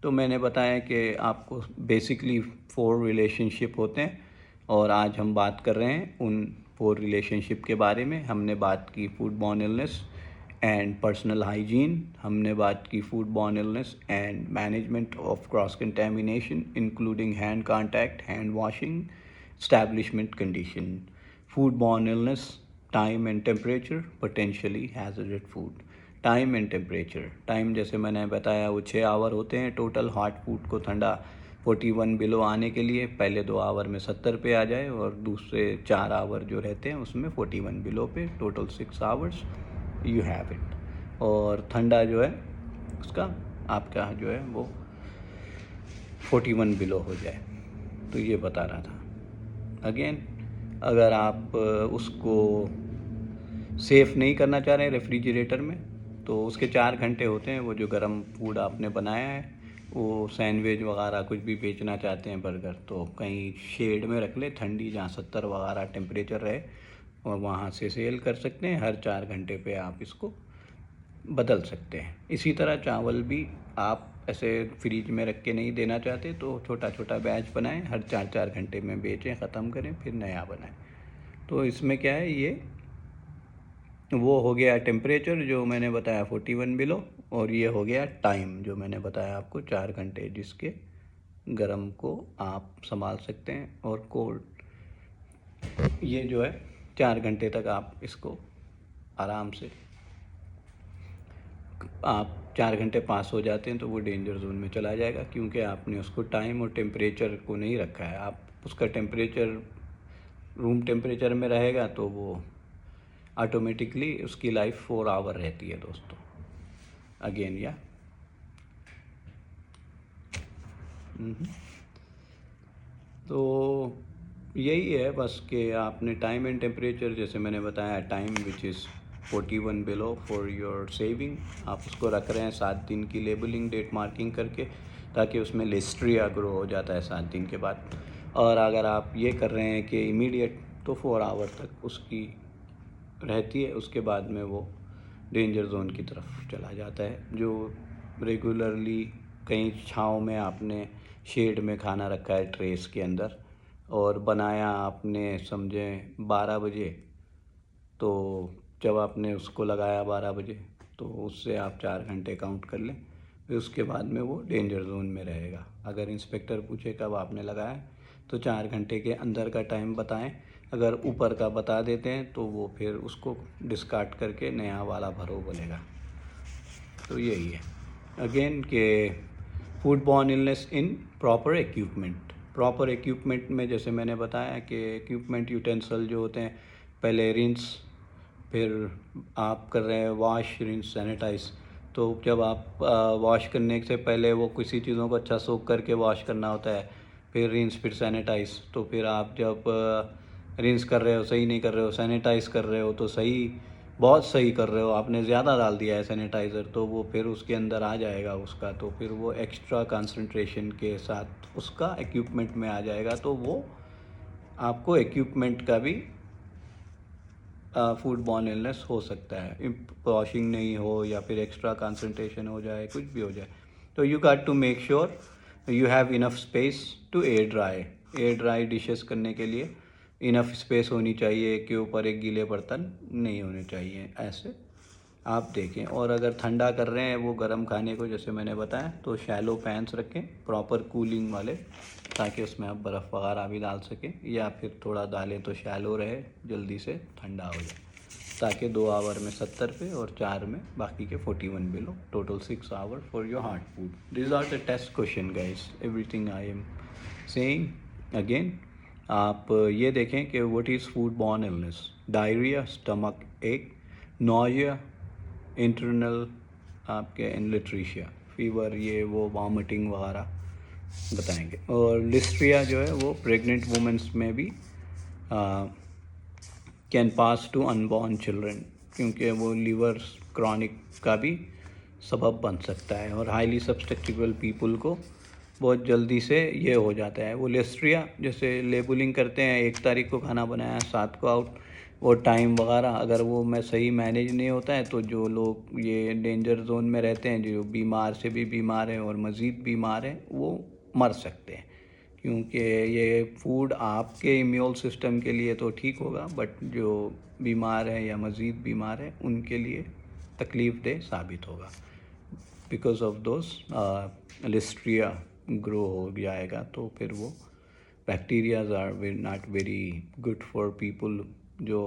तो मैंने बताया कि आपको बेसिकली 4 रिलेशनशिप होते हैं, और आज हम बात कर रहे हैं उन 4 रिलेशनशिप के बारे में। हमने बात की food borne illness and personal hygiene, हमने बात की food borne illness and management of cross contamination including hand contact, hand washing, establishment condition, food borne illness, time and temperature, potentially hazard food. Time and temperature, time जैसे मैंने बताया वो 6 our होते हैं total. Hot food को ठंडा 41 below आने के लिए पहले 2 आवर में 70 पे आ जाए, और दूसरे 4 आवर जो रहते हैं उसमें 41 बिलो पे, total 6 hours you have it. और ठंडा जो है उसका आपका जो है वो 41 बिलो हो जाए। तो ये बता रहा था। अगेन अगर आप उसको सेफ़ नहीं करना चाह रहे हैं रेफ्रिजरेटर में, तो उसके 4 घंटे होते हैं। वो जो गर्म फूड आपने बनाया है, वो सैंडविच वगैरह कुछ भी बेचना चाहते हैं, बर्गर, तो कहीं शेड में रख ले, ठंडी, जहाँ 70 वगैरह टेम्परेचर रहे, और वहाँ से सेल कर सकते हैं। हर 4 घंटे पे आप इसको बदल सकते हैं। इसी तरह चावल भी आप ऐसे फ्रिज में रख के नहीं देना चाहते, तो छोटा छोटा बैच बनाएं, हर 4-4 घंटे में बेचें, ख़त्म करें, फिर नया बनाएं। तो इसमें क्या है, ये वो हो गया टेम्परेचर जो मैंने बताया 41 बिलो, और ये हो गया टाइम जो मैंने बताया आपको 4 घंटे, जिसके गर्म को आप संभाल सकते हैं, और कोल्ड ये जो है 4 घंटे तक आप इसको आराम से, आप 4 घंटे पास हो जाते हैं तो वो डेंजर जोन में चला जाएगा, क्योंकि आपने उसको टाइम और टेम्परेचर को नहीं रखा है। आप उसका टेम्परेचर रूम टेम्परेचर में रहेगा तो वो ऑटोमेटिकली उसकी लाइफ 4 आवर रहती है दोस्तों। अगेन या तो यही है बस, कि आपने टाइम एंड टेम्परेचर, जैसे मैंने बताया, time which is 41 below for your saving, आप उसको रख रहे हैं 7 दिन की लेबलिंग डेट मार्किंग करके, ताकि उसमें लिस्ट्रिया ग्रो हो जाता है 7 दिन के बाद। और अगर आप ये कर रहे हैं कि इमीडिएट, तो 4 आवर तक उसकी रहती है, उसके बाद में वो डेंजर जोन की तरफ चला जाता है। जो रेगुलरली कहीं छाँव में आपने शेड में खाना रखा है ट्रेस के अंदर, और बनाया आपने समझें 12 बजे, तो जब आपने उसको लगाया 12 बजे, तो उससे आप 4 घंटे काउंट कर लें, फिर उसके बाद में वो डेंजर जोन में रहेगा। अगर इंस्पेक्टर पूछे कब आपने लगाया, तो 4 घंटे के अंदर का टाइम बताएं। अगर ऊपर का बता देते हैं तो वो फिर उसको डिस्कार्ड करके नया वाला भरो बोलेगा। तो यही है अगेन के food borne illness in proper equipment. Proper equipment में जैसे मैंने बताया कि इक्विपमेंट यूटेंसिल जो होते हैं, पहले रिंस, फिर आप कर रहे हैं वॉश, रिंस, सैनिटाइज। तो जब आप वॉश करने से पहले वो किसी चीज़ों को अच्छा सोख करके वॉश करना होता है, फिर रिंस, फिर सैनिटाइज। तो फिर आप जब रिंस कर रहे हो सही नहीं कर रहे हो, सैनिटाइज़ कर रहे हो तो सही, बहुत सही कर रहे हो, आपने ज़्यादा डाल दिया है सैनिटाइज़र, तो वो फिर उसके अंदर आ जाएगा उसका, तो फिर वो एक्स्ट्रा कंसंट्रेशन के साथ उसका इक्विपमेंट में आ जाएगा, तो वो आपको इक्विपमेंट का भी फूड बॉर्न इलनेस हो सकता है। वॉशिंग नहीं हो या फिर एक्स्ट्रा कंसंट्रेशन हो जाए, कुछ भी हो जाए। तो you got to make sure you have enough space to air dry. Air dry dishes करने के लिए इनफ स्पेस होनी चाहिए, कि ऊपर एक गीले बर्तन नहीं होने चाहिए। ऐसे आप देखें। और अगर ठंडा कर रहे हैं वो गर्म खाने को, जैसे मैंने बताया, तो शैलो पैन्स रखें प्रॉपर कूलिंग वाले, ताकि उसमें आप बर्फ़ वगैरह भी डाल सकें, या फिर थोड़ा डालें तो शैलो रहे, जल्दी से ठंडा हो जाए, ताकि 2 आवर में 70 पे और 4 में बाकी के 41 below, total 6 hour for your hot food. This are the test question guys, everything I am saying again. आप ये देखें कि what is food borne illness. Diarrhoea, stomach ache, nausea, internal आपके इनलिट्रीशिया, फीवर, ये वो वॉमिटिंग वगैरह बताएंगे। और लिस्ट्रिया जो है वो प्रेग्नेंट वुमेंस में भी can pass to unborn children, क्योंकि वो लीवर क्रॉनिक का भी सबब बन सकता है, और हाईली सब्सटेक्टिबल पीपल को बहुत जल्दी से ये हो जाता है। वो लिस्ट्रिया जैसे लेबलिंग करते हैं, 1 तारीख को खाना बनाया, 7 को आउट, वो टाइम वगैरह अगर वो में सही मैनेज नहीं होता है, तो जो लोग ये डेंजर जोन में रहते हैं, जो बीमार से भी बीमार हैं और मज़ीद बीमार हैं, वो मर सकते हैं। क्योंकि ये फूड आपके इम्यून सिस्टम के लिए तो ठीक होगा, बट जो बीमार है या मज़ीद बीमार है उनके लिए तकलीफ़ देह साबित होगा। Because of those listeria grow हो जाएगा, तो फिर वो bacterias are not very good for people जो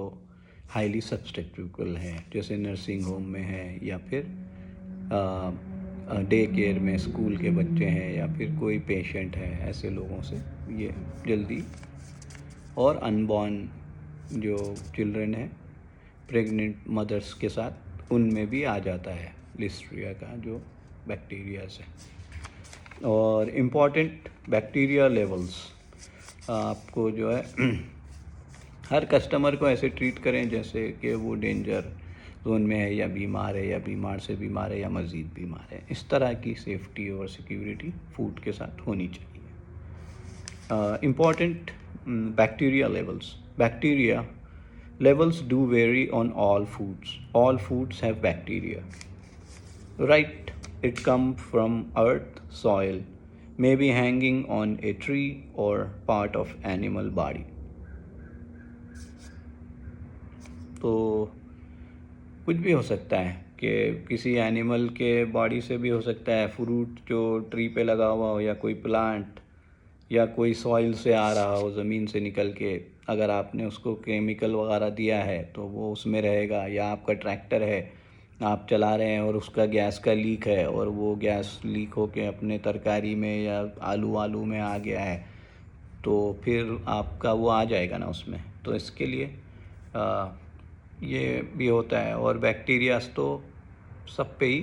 हाईली सब्सटेक्टिबल हैं, जैसे नर्सिंग होम में है, या फिर डे केयर में स्कूल के बच्चे हैं, या फिर कोई पेशेंट है। ऐसे लोगों से ये जल्दी, और अनबॉर्न जो चिल्ड्रन है प्रेग्नेंट मदर्स के साथ, उनमें भी आ जाता है लिस्ट्रिया का जो बैक्टीरियाज है। और इम्पॉर्टेंट बैक्टीरिया लेवल्स, आपको जो है हर कस्टमर को ऐसे ट्रीट करें जैसे कि वो डेंजर जोन में है या बीमार है या बीमार से बीमार है या मज़ीद बीमार है। इस तरह की सेफ्टी और सिक्योरिटी फूड के साथ होनी चाहिए। Important bacteria levels, bacteria levels do vary on all foods. All foods have bacteria. Right, it comes from earth, soil, maybe hanging on a tree or part of animal body. तो कुछ भी हो सकता है कि किसी एनिमल के body से भी हो सकता है, फ्रूट जो ट्री पे लगा हुआ हो या कोई प्लांट या कोई सॉइल से आ रहा हो, ज़मीन से निकल के अगर आपने उसको केमिकल वगैरह दिया है तो वो उसमें रहेगा। या आपका ट्रैक्टर है, आप चला रहे हैं और उसका गैस का लीक है और वो गैस लीक होके अपने तरकारी में या आलू में आ गया है, तो फिर आपका वो आ जाएगा ना उसमें। तो इसके लिए ये भी होता है। और बैक्टीरियाज तो सब पे ही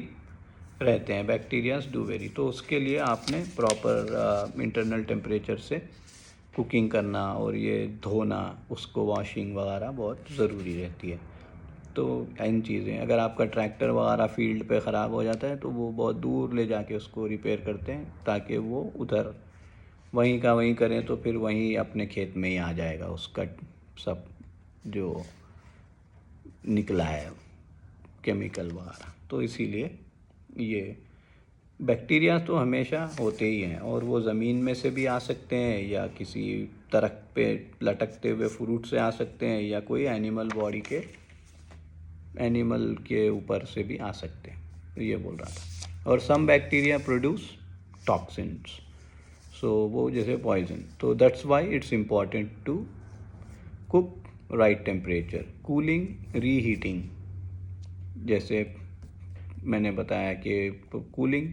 रहते हैं, बैक्टीरियाज डू वेरी। तो उसके लिए आपने प्रॉपर इंटरनल टेम्परेचर से कुकिंग करना और ये धोना, उसको वॉशिंग वगैरह बहुत ज़रूरी रहती है। तो इन चीज़ें, अगर आपका ट्रैक्टर वगैरह फील्ड पे ख़राब हो जाता है तो वो बहुत दूर ले जाके उसको रिपेयर करते हैं ताकि वो उधर वहीं का वहीं करें, तो फिर वहीं अपने खेत में ही आ जाएगा उसका सब जो निकला है केमिकल वगैरह। तो इसीलिए ये बैक्टीरिया तो हमेशा होते ही हैं और वो ज़मीन में से भी आ सकते हैं या किसी दरख्त पे लटकते हुए फ्रूट से आ सकते हैं या कोई एनिमल के ऊपर से भी आ सकते हैं। तो ये बोल रहा था। और some bacteria produce toxins, so वो जैसे पॉइजन। तो that's why it's important to cook right temperature, cooling, reheating. जैसे मैंने बताया कि कूलिंग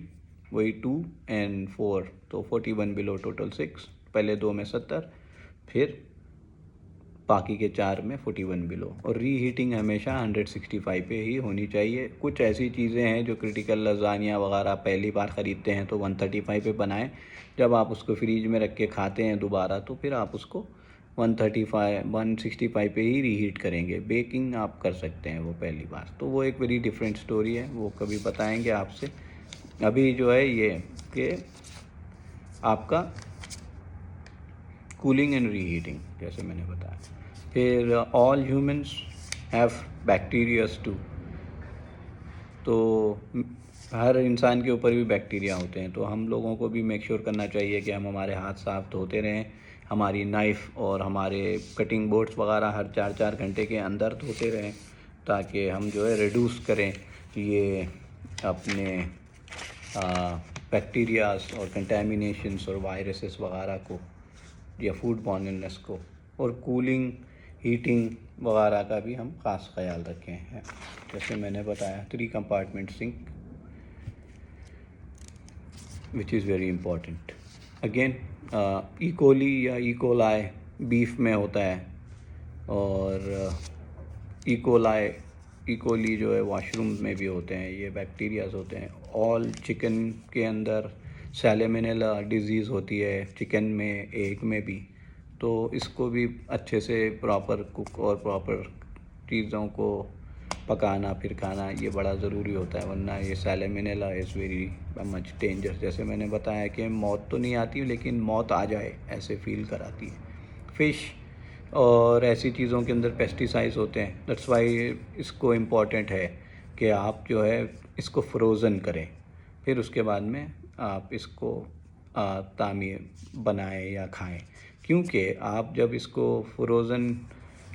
वही 2 and 4, तो 41 बिलो टोटल 6, पहले 2 में 70, फिर बाकी के 4 में 41 बिलो। और रीहीटिंग हमेशा 165 पे ही होनी चाहिए। कुछ ऐसी चीज़ें हैं जो क्रिटिकल लजानिया वगैरह पहली बार ख़रीदते हैं तो 135 पे बनाएं। जब आप उसको फ्रीज में रख के खाते हैं दोबारा तो फिर आप उसको 165 पे ही रीहीट करेंगे। बेकिंग आप कर सकते हैं वो पहली बार, तो वो एक वेरी डिफरेंट स्टोरी है, वो कभी बताएंगे आपसे। अभी जो है ये कि आपका कूलिंग एंड रीहीटिंग जैसे मैंने बताया। फिर all humans have bacterias too, तो हर इंसान के ऊपर भी बैक्टीरिया होते हैं। तो हम लोगों को भी मेक श्योर करना चाहिए कि हम हमारे हाथ साफ धोते रहें, हमारी नाइफ़ और हमारे कटिंग बोर्ड्स वगैरह हर 4-4 घंटे के अंदर धोते रहें, ताकि हम जो है रिड्यूस करें ये अपने बैक्टीरियाज और कंटेमिनेशंस और वायरसेस वगैरह को या फूड बॉर्न इलनेस को। और कूलिंग, हीटिंग वगैरह का भी हम ख़ास ख्याल रखें हैं। जैसे मैंने बताया 3 compartment sink which is very important. Again E coli या ई कोलाई बीफ में होता है और ई कोली जो है वाशरूम में भी होते हैं, ये बैक्टीरियाज होते हैं। ऑल चिकन के अंदर सैल्मोनेला डिज़ीज़ होती है, चिकन में, एग में भी। तो इसको भी अच्छे से प्रॉपर कुक और प्रॉपर चीज़ों को पकाना फिर खाना ये बड़ा ज़रूरी होता है, वरना ये Salmonella is very much danger. जैसे मैंने बताया कि मौत तो नहीं आती लेकिन मौत आ जाए ऐसे फील कराती है। फ़िश और ऐसी चीज़ों के अंदर पेस्टिसाइड्स होते हैं। दैट्स वाई इसको इम्पॉर्टेंट है कि आप जो है इसको फ्रोज़न करें, फिर उसके बाद में आप इसको तामीर बनाएं या खाएं। क्योंकि आप जब इसको फ्रोज़न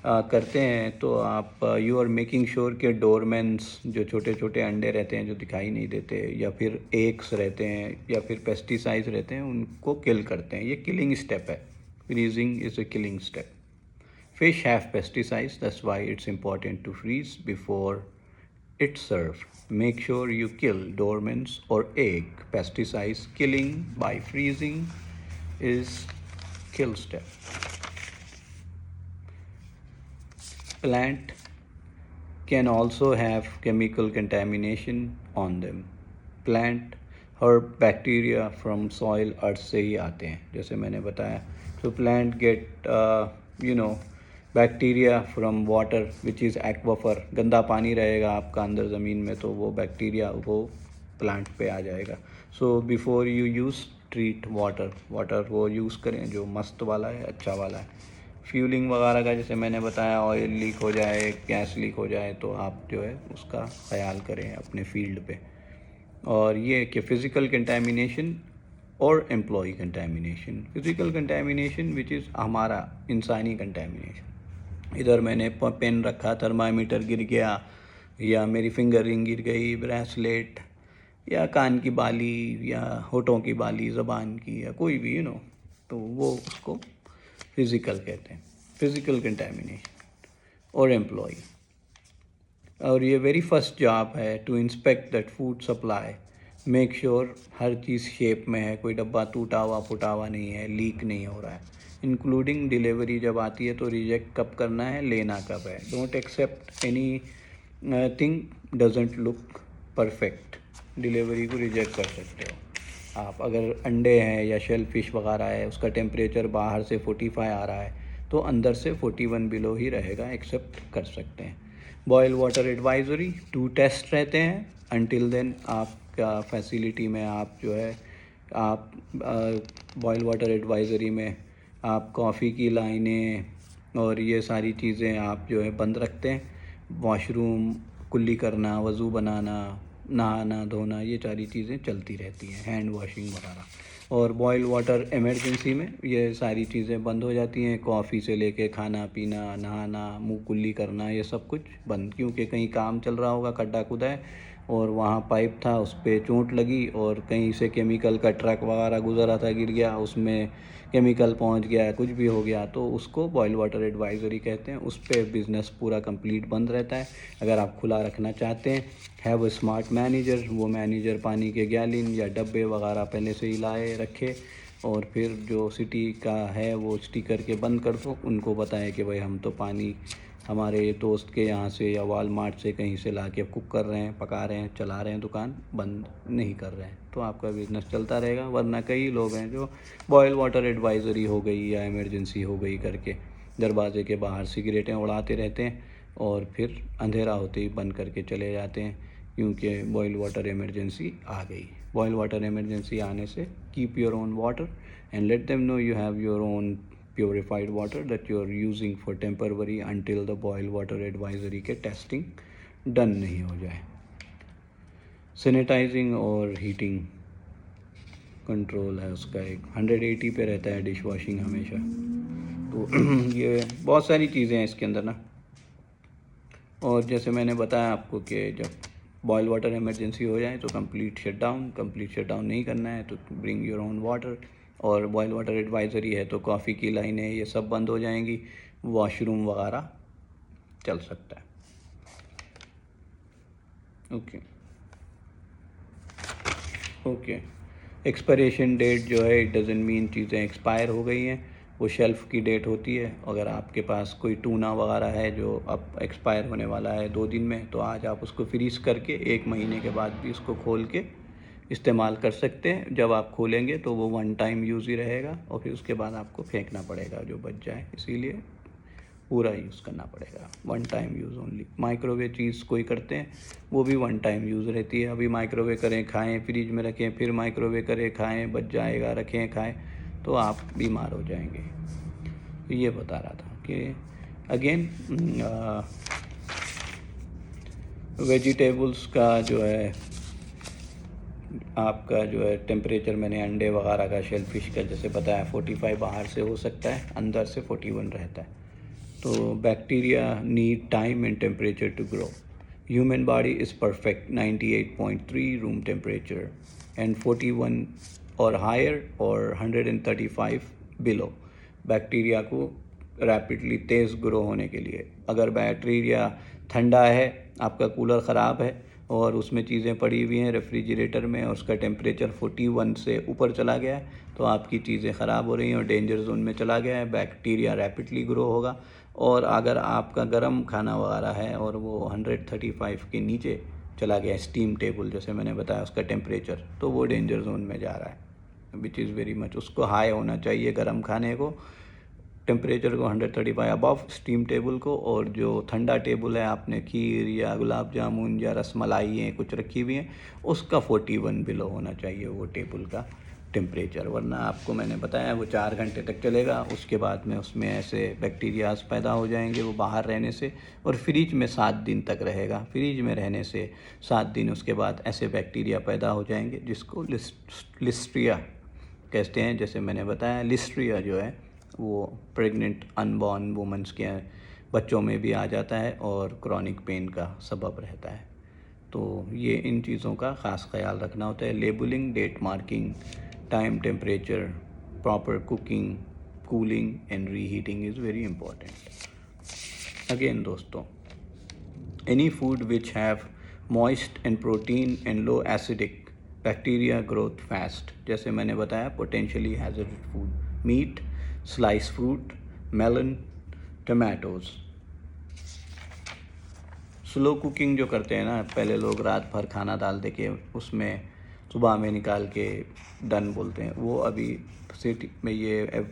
करते हैं तो आप यू आर मेकिंग श्योर कि डोरमेंस जो छोटे छोटे अंडे रहते हैं जो दिखाई नहीं देते, या फिर एग्स रहते हैं, या फिर पेस्टिसाइड्स रहते हैं, उनको किल करते हैं। ये किलिंग स्टेप है। Freezing is a killing step. Fish have pesticides, that's why it's important to freeze before it's served. Make sure you kill dormants or egg. Pesticides killing by freezing is kill step. Plant can also have chemical contamination on them. Plant और bacteria from soil earth से ही आते हैं, जैसे मैंने बताया। तो plant get bacteria from water which is aquifer. गंदा पानी रहेगा आपका अंदर ज़मीन में तो वो बैक्टीरिया वो प्लांट पे आ जाएगा। So before you use treat water वो यूज़ करें जो मस्त वाला है, अच्छा वाला है। फ्यूलिंग वगैरह का जैसे मैंने बताया, ऑयल लीक हो जाए, गैस लीक हो जाए तो आप जो है उसका ख्याल करें अपने फील्ड पे। और ये कि फ़िज़िकल कंटेमिनेशन और employ contamination. Physical contamination which is हमारा इंसानी कंटेमिनेशन। इधर मैंने पेन रखा, थर्मामीटर गिर गया, या मेरी फिंगर रिंग गिर गई, ब्रेसलेट, या कान की बाली, या होठों की बाली, ज़बान की, या कोई भी तो वो उसको फ़िज़िकल कहते हैं, फ़िज़िकल कंटेमिनेशन। और एम्प्लॉय, और ये वेरी फर्स्ट जॉब है to inspect that food supply, make sure हर चीज़ शेप में है, कोई डब्बा टूटा हुआ फुटा हुआ नहीं है, लीक नहीं हो रहा है। इंक्लूडिंग डिलीवरी जब आती है तो रिजेक्ट कब करना है, लेना कब है। Don't accept anything doesn't look perfect, delivery को रिजेक्ट कर सकते हो आप। अगर अंडे हैं या शेल फिश वगैरह है, उसका टेम्परेचर बाहर से 45 आ रहा है तो अंदर से 41 बिलो ही रहेगा, एक्सेप्ट कर सकते हैं। बॉयल वाटर एडवाइज़री 2 टेस्ट रहते हैं। अनटिल देन आपका फैसिलिटी में आप जो है आप बॉयल वाटर एडवाइज़री में आप कॉफ़ी की लाइनें और ये सारी चीज़ें आप जो है बंद रखते हैं। वॉशरूम कुल्ली करना, वज़ू बनाना, नहाना धोना, ये सारी चीज़ें चलती रहती हैं, हैंड वॉशिंग वगैरह। और बॉयल वाटर इमरजेंसी में ये सारी चीज़ें बंद हो जाती हैं, कॉफ़ी से लेके खाना पीना, नहाना, मुंह कुल्ली करना, ये सब कुछ बंद। क्योंकि कहीं काम चल रहा होगा, खड्डा खुदा है और वहाँ पाइप था, उस पर चोट लगी और कहीं से केमिकल का ट्रक वगैरह गुजर रहा था, गिर गया, उसमें केमिकल पहुंच गया, कुछ भी हो गया, तो उसको बॉयल वाटर एडवाइज़री कहते हैं। उस पर बिज़नेस पूरा कंप्लीट बंद रहता है। अगर आप खुला रखना चाहते हैं, हैव अ स्मार्ट मैनेजर, वो मैनेजर पानी के गैलन या डब्बे वगैरह पहले से ही लाए रखे, और फिर जो सिटी का है वो स्टिकर के बंद कर दो, उनको बताएं कि भाई हम तो पानी हमारे दोस्त के यहाँ से या वालमार्ट से कहीं से ला के कुक कर रहे हैं, पका रहे हैं, चला रहे हैं, दुकान बंद नहीं कर रहे हैं, तो आपका बिज़नेस चलता रहेगा। वरना कई लोग हैं जो बॉयल वाटर एडवाइज़री हो गई या इमरजेंसी हो गई करके दरवाजे के बाहर सिगरेटें उड़ाते रहते हैं और फिर अंधेरा होते ही बंद करके चले जाते हैं, क्योंकि बॉयल वाटर इमरजेंसी आ गई। बॉयल वाटर इमरजेंसी आने से keep your own water and let them know you have your own purified water that you are using for temporary until the boil water advisory के testing done नहीं हो जाए। Sanitising और heating control है उसका, एक 180 पे रहता है डिश वॉशिंग हमेशा। तो ये बहुत सारी चीज़ें हैं इसके अंदर ना। और जैसे मैंने बताया आपको कि जब बॉयल वाटर इमरजेंसी हो जाए तो कंप्लीट शटडाउन नहीं करना है, तो ब्रिंग योर ओन वाटर। और बॉयल वाटर एडवाइज़री है तो कॉफ़ी की लाइनें ये सब बंद हो जाएंगी, वॉशरूम वगैरह चल सकता है। ओके एक्सपायरेशन डेट जो है, इट डजंट मीन चीज़ें एक्सपायर हो गई हैं, वो शेल्फ़ की डेट होती है। अगर आपके पास कोई टूना वगैरह है जो अब एक्सपायर होने वाला है 2 दिन में, तो आज आप उसको फ्रीज़ करके 1 महीने के बाद भी उसको खोल के इस्तेमाल कर सकते हैं। जब आप खोलेंगे तो वो 1 टाइम यूज़ ही रहेगा और फिर उसके बाद आपको फेंकना पड़ेगा जो बच जाए, इसीलिए पूरा यूज़ करना पड़ेगा। 1 टाइम यूज़ ओनली। माइक्रोवेव चीज़ कोई करते हैं वो भी 1 टाइम यूज़ रहती है। अभी माइक्रोवेव करें खाएं, फ्रिज में रखें, फिर माइक्रोवेव करें खाएं, बच जाएगा, रखें खाएं, तो आप बीमार हो जाएंगे। ये बता रहा था कि अगेन वेजिटेबल्स का जो है आपका जो है टेम्परेचर, मैंने अंडे वगैरह का, शेल फिश का जैसे बताया 45 बाहर से हो सकता है, अंदर से 41 रहता है। तो bacteria need time and temperature to grow. Human body is perfect 98.3 room temperature and 41 और हायर और 135 बिलो बैक्टीरिया को रैपिडली तेज़ ग्रो होने के लिए। अगर बैक्टीरिया ठंडा है, आपका कूलर ख़राब है और उसमें चीज़ें पड़ी हुई हैं रेफ्रिजरेटर में और उसका टेम्परेचर 41 से ऊपर चला गया है, तो आपकी चीज़ें ख़राब हो रही हैं और डेंजर जोन में चला गया है, बैक्टीरिया रैपिडली ग्रो होगा। और अगर आपका गर्म खाना वगैरह है और वो 135 के नीचे चला गया स्टीम टेबल, जैसे मैंने बताया उसका टेम्परेचर, तो वो डेंजर जोन में जा रहा है, विच इज़ वेरी मच। उसको हाई होना चाहिए गर्म खाने को, टेम्परेचर को 135 अबव स्टीम टेबल को, और जो ठंडा टेबल है आपने खीर या गुलाब जामुन या रसमलाई है कुछ रखी हुई है, उसका 41 बिलो होना चाहिए वो टेबल का टेम्परेचर, वरना आपको मैंने बताया वो 4 घंटे तक चलेगा, उसके बाद में उसमें ऐसे बैक्टीरियाज पैदा हो जाएंगे वो बाहर रहने से, और फ्रिज में 7 दिन तक रहेगा। फ्रिज में रहने से 7 दिन उसके बाद ऐसे बैक्टीरिया पैदा हो जाएंगे जिसको लिस्ट्रिया कहते हैं। जैसे मैंने बताया लिस्ट्रिया जो है वो प्रेग्नेंट अनबॉर्न वुमेंस के बच्चों में भी आ जाता है और क्रॉनिक पेन का सबब रहता है। तो ये इन चीज़ों का ख़ास ख्याल रखना होता है। Labelling, date marking, time, temperature, proper cooking, cooling and reheating is very important. Again दोस्तों, any food which have moist and protein and low acidic bacteria growth fast, जैसे मैंने बताया potentially hazard food, meat, slice fruit, melon, tomatoes. Slow cooking जो करते हैं ना, पहले लोग रात भर खाना डाल दे के उसमें सुबह में निकाल के डन बोलते हैं, वो अभी सिटी में ये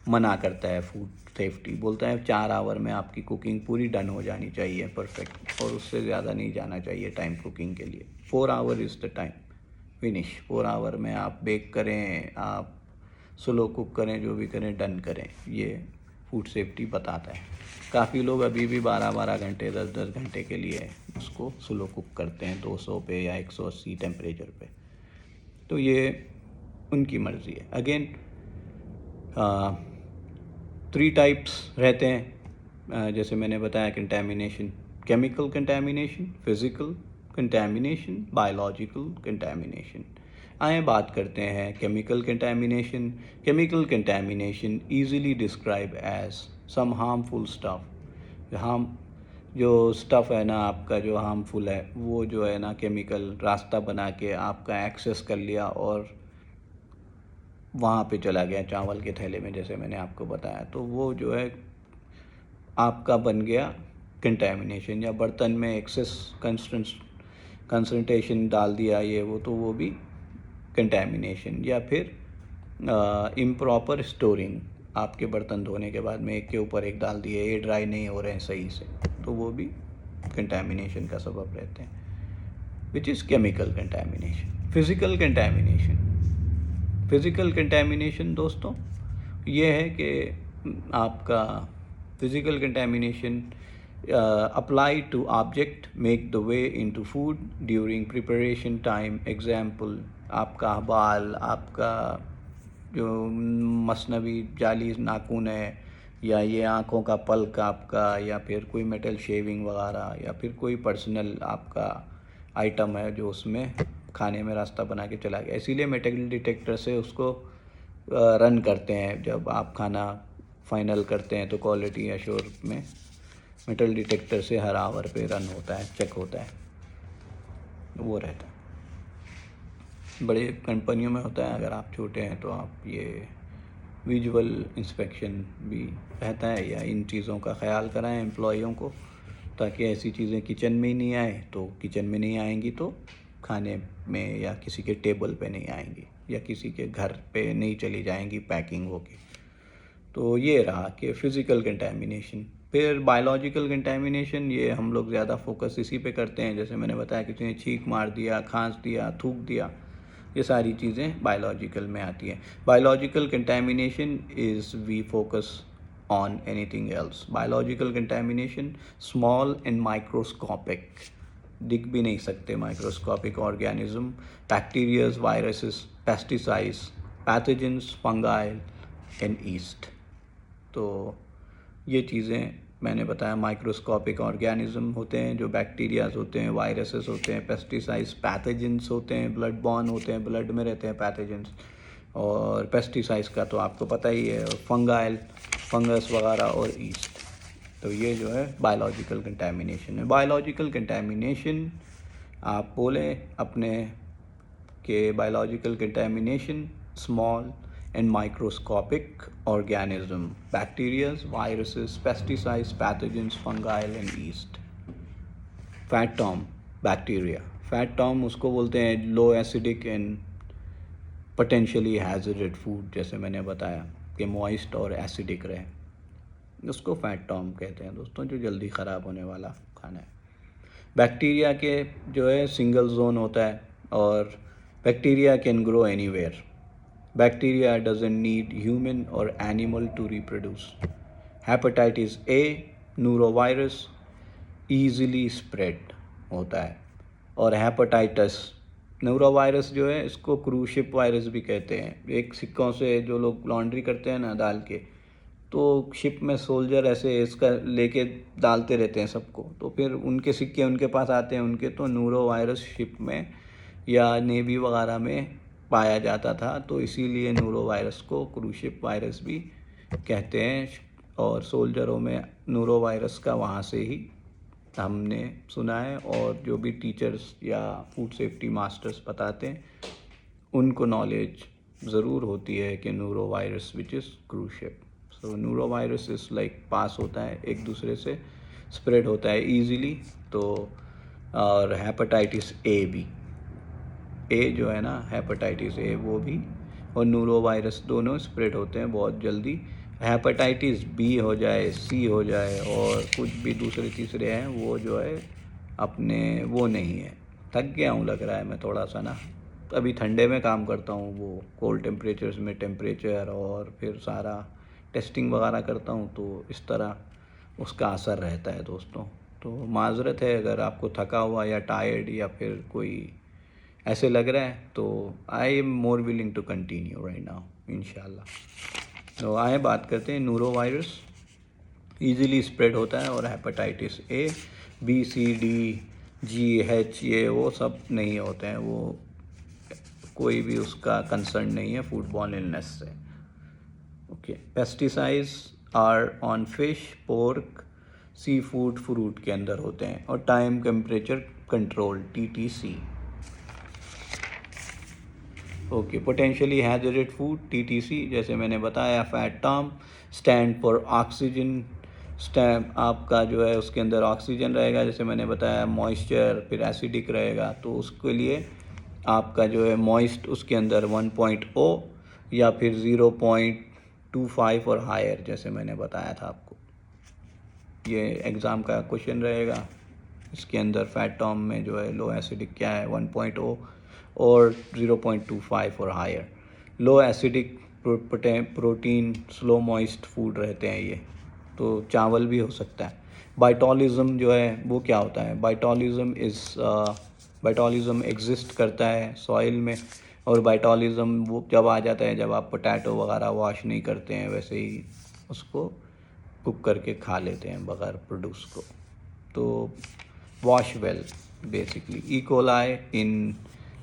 मना करता है फूड सेफ्टी, बोलता है 4 आवर में आपकी कुकिंग पूरी डन हो जानी चाहिए परफेक्ट, और उससे ज़्यादा नहीं जाना चाहिए टाइम कुकिंग के लिए। 4 hour is the time finish. 4 hour में आप बेक करें, आप स्लो कुक करें, जो भी करें डन करें, ये फूड सेफ्टी बताता है। काफ़ी लोग अभी भी 12-12 घंटे 10-10 घंटे के लिए उसको स्लो कुक करते हैं 200 पे या 180 टेम्परेचर पे, तो ये उनकी मर्ज़ी है। अगेन 3 टाइप्स रहते हैं, जैसे मैंने बताया contamination, chemical contamination, physical contamination, biological contamination. आए बात करते हैं chemical contamination. Chemical contamination easily describe as some harmful stuff. हम जो स्टफ़ है ना आपका जो हार्मफुल है, वो जो है ना केमिकल रास्ता बना के आपका एक्सेस कर लिया और वहाँ पे चला गया चावल के थैले में, जैसे मैंने आपको बताया, तो वो जो है आपका बन गया कंटेमिनेशन। या बर्तन में एक्सेस कंसंट्रेशन डाल दिया ये वो, तो वो भी कंटेमिनेशन। या फिर इम्प्रॉपर स्टोरिंग, आपके बर्तन धोने के बाद में एक के ऊपर एक डाल दिए, ये ड्राई नहीं हो रहे हैं सही से, तो वो भी कंटेमिनेशन का सबब रहते हैं, which is chemical contamination. Physical contamination, physical contamination दोस्तों ये है कि आपका physical contamination apply to object make the way into food during preparation time। Example, आपका बाल, आपका जो मसनवी जाली नाखून है, या ये आँखों का पल्क आपका, या फिर कोई मेटल शेविंग वगैरह, या फिर कोई पर्सनल आपका आइटम है जो उसमें खाने में रास्ता बना के चला गया, इसीलिए मेटल डिटेक्टर से उसको रन करते हैं। जब आप खाना फाइनल करते हैं तो क्वालिटी एश्योर में मेटल डिटेक्टर से हर आवर पे रन होता है, चेक होता है, वो रहता है। बड़े कंपनियों में होता है, अगर आप छोटे हैं तो आप ये विजुअल इंस्पेक्शन भी रहता है, या इन चीज़ों का ख्याल कराएं एम्प्लॉइयों को, ताकि ऐसी चीज़ें किचन में ही नहीं आए, तो किचन में नहीं आएंगी तो खाने में या किसी के टेबल पे नहीं आएंगी, या किसी के घर पे नहीं चली जाएंगी पैकिंग होके। तो ये रहा कि फ़िज़िकल कंटेमिनेशन। फिर बायोलॉजिकल कंटेमिनेशन, ये हम लोग ज़्यादा फोकस इसी पे करते हैं, जैसे मैंने बताया किसी ने छींक मार दिया, खांस दिया, थूक दिया, ये सारी चीज़ें बायोलॉजिकल में आती हैं। Biological contamination is we focus on anything else. Biological contamination small and microscopic, दिख भी नहीं सकते microscopic organism, bacterias, viruses, pesticides, pathogens, fungi and yeast. तो ये चीज़ें मैंने बताया माइक्रोस्कोपिक ऑर्गेनिज्म होते हैं, जो बैक्टीरियाज होते हैं, वायरसेस होते हैं, पेस्टिसाइड्स, पैथोजेंस होते हैं, ब्लड बॉर्न होते हैं, ब्लड में रहते हैं पैथोजेंस, और पेस्टिसाइड्स का तो आपको पता ही है, और फंगाइल, फंगस वगैरह, और ईस्ट। तो ये जो है बायोलॉजिकल कंटेमिनेशन है। बायोलॉजिकल कंटेमिनेशन आप बोलें अपने के biological contamination small and microscopic organism, bacteria, viruses, pesticides, pathogens, fungi and yeast. Fat term, bacteria. FAT TOM उसको बोलते हैं low acidic and potentially hazard food, जैसे मैंने बताया कि मॉइस्ट और एसिडिक रहे, उसको फैट टॉम कहते हैं दोस्तों, जो जल्दी ख़राब होने वाला खाना है। बैक्टीरिया के जो है सिंगल जोन होता है, और bacteria can grow anywhere. Bacteria doesn't need human और animal to reproduce. Hepatitis A norovirus easily spread होता है, और हेपेटाइटिस नूरोवायरस जो है इसको क्रूज शिप वायरस भी कहते हैं। एक सिक्कों से जो लोग लॉन्ड्री करते हैं ना डाल के, तो शिप में सोल्जर ऐसे इसका लेके डालते रहते हैं सबको, तो फिर उनके सिक्के उनके पास आते हैं, उनके तो नूरो वायरस शिप में या नेवी वगैरह में पाया जाता था, तो इसीलिए नूरो वायरस को क्रूज शिप वायरस भी कहते हैं। और सोल्जरों में नूरो वायरस का वहाँ से ही हमने सुना है, और जो भी टीचर्स या फूड सेफ्टी मास्टर्स बताते हैं उनको नॉलेज ज़रूर होती है कि norovirus which is cruise ship. So norovirus is like pass होता है, एक दूसरे से स्प्रेड होता है ईजीली। तो और हेपेटाइटिस ए भी, ए जो है ना हेपेटाइटिस ए वो भी और नूरो वायरस दोनों स्प्रेड होते हैं बहुत जल्दी। हेपेटाइटिस बी हो जाए, सी हो जाए, और कुछ भी दूसरे तीसरे हैं, वो जो है अपने वो नहीं है। थक गया हूँ लग रहा है मैं थोड़ा सा ना, अभी ठंडे में काम करता हूँ, वो कोल्ड टेम्परेचर्स में टेम्परेचर और फिर सारा टेस्टिंग वगैरह करता हूँ, तो इस तरह उसका असर रहता है दोस्तों। तो माज़रत है अगर आपको थका हुआ या टायर्ड या फिर कोई ऐसे लग रहा है, तो I am more willing to continue right now इंशाल्लाह। तो आए बात करते हैं नूरो वायरस ईज़िली स्प्रेड होता है, और hepatitis A B C D G H ये वो सब नहीं होते हैं, वो कोई भी उसका कंसर्न नहीं है फूडबॉर्न इलनेस से। Okay, pesticides are on fish, pork, seafood, fruit के अंदर होते हैं, और time temperature control TTC। Okay, potentially hazard food TTC, जैसे मैंने बताया FAT TOM stand for oxygen. Stamp आपका जो है उसके अंदर ऑक्सीजन रहेगा, जैसे मैंने बताया मॉइस्चर, फिर एसिडिक रहेगा, तो उसके लिए आपका जो है मॉइस्ट उसके अंदर 1.0 या फिर 0.25 और हायर, जैसे मैंने बताया था आपको। ये एग्ज़ाम का क्वेश्चन रहेगा। इसके अंदर फैट टॉम में जो है लो एसिडिक क्या है 1.0 और 0.25 और हायर। Low acidic protein slow moist food रहते हैं ये, तो चावल भी हो सकता है। बाइटोलिज्म जो है वो क्या होता है, बाइटोलिज्म एग्जिस्ट करता है सॉइल में, और बाइटोलिज्म वो जब आ जाता है जब आप पोटैटो वगैरह वॉश नहीं करते हैं, वैसे ही उसको कुक करके खा लेते हैं बगैर प्रोड्यूस को। तो wash well basically. E coli in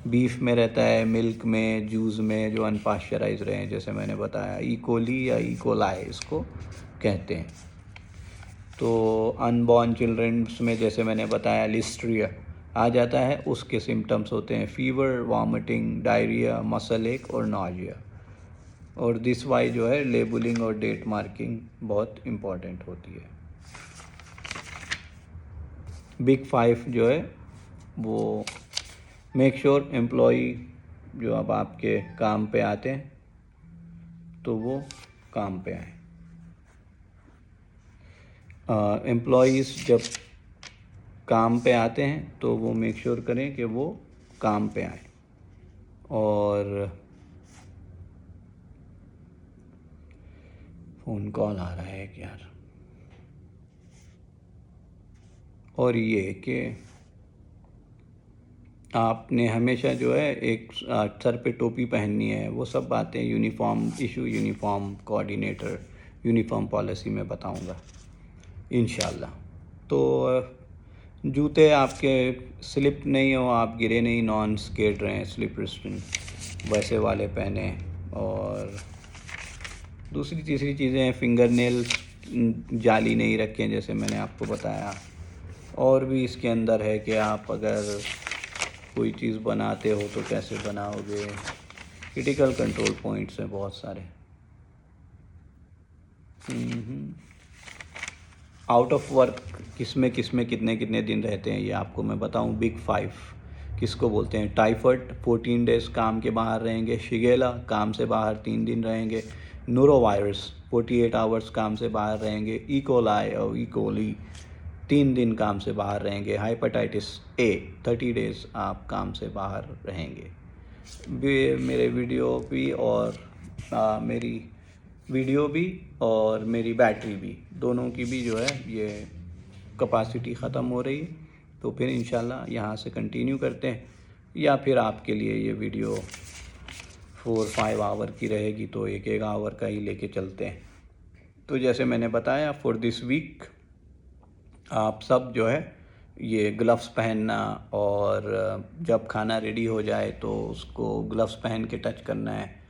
beef में रहता है, मिल्क में, जूस में जो अनपास्चराइज रहे हैं, जैसे मैंने बताया ई कोली या ई कोलाई इसको कहते हैं। तो अनबॉर्न चिल्ड्रंस में जैसे मैंने बताया लिस्ट्रिया आ जाता है, उसके सिम्टम्स होते हैं फीवर, वॉमिटिंग, डायरिया, मसल एक और नॉजिया। और दिस वाई जो है लेबलिंग और डेट मार्किंग बहुत इम्पॉर्टेंट होती है। बिग 5 जो है वो मेक श्योर एम्प्लॉई जो अब आपके काम पे आते हैं तो वो काम पे आए। एम्प्लॉयज़ जब काम पे आते हैं तो वो मेक श्योर करें कि वो काम पे आए। और फ़ोन कॉल आ रहा है यार। और ये कि आपने हमेशा जो है एक सर पे टोपी पहननी है, वो सब बातें uniform issue, uniform coordinator, uniform policy में बताऊंगा इंशाल्लाह। तो जूते आपके स्लिप नहीं हो, आप गिरे नहीं, नॉन स्केट रहें, स्लिप रेजिस्टेंट वैसे वाले पहने। और दूसरी तीसरी चीज़ें फिंगर नेल्स जाली नहीं रखें, जैसे मैंने आपको बताया। और भी इसके अंदर है कि आप अगर कोई चीज़ बनाते हो तो कैसे बनाओगे, क्रिटिकल कंट्रोल पॉइंट्स हैं बहुत सारे। आउट ऑफ वर्क किस में कितने कितने दिन रहते हैं ये आपको मैं बताऊं। बिग 5 किसको बोलते हैं? टाइफॉइड 14 डेज़ काम के बाहर रहेंगे। शिगेला काम से बाहर 3 दिन रहेंगे। नोरोवायरस 48 आवर्स काम से बाहर रहेंगे। इकोलाई और इकोली 3 दिन काम से बाहर रहेंगे। हेपेटाइटिस ए 30 डेज़ आप काम से बाहर रहेंगे। मेरे वीडियो भी और मेरी वीडियो भी और मेरी बैटरी भी, दोनों की भी जो है ये कैपेसिटी ख़त्म हो रही है। तो फिर इंशाल्लाह यहाँ से कंटिन्यू करते हैं, या फिर आपके लिए ये वीडियो 4-5 आवर की रहेगी तो 1-1 आवर का ही लेके चलते हैं। तो जैसे मैंने बताया फॉर दिस वीक आप सब जो है ये ग्लव्स पहनना, और जब खाना रेडी हो जाए तो उसको ग्लव्स पहन के टच करना है,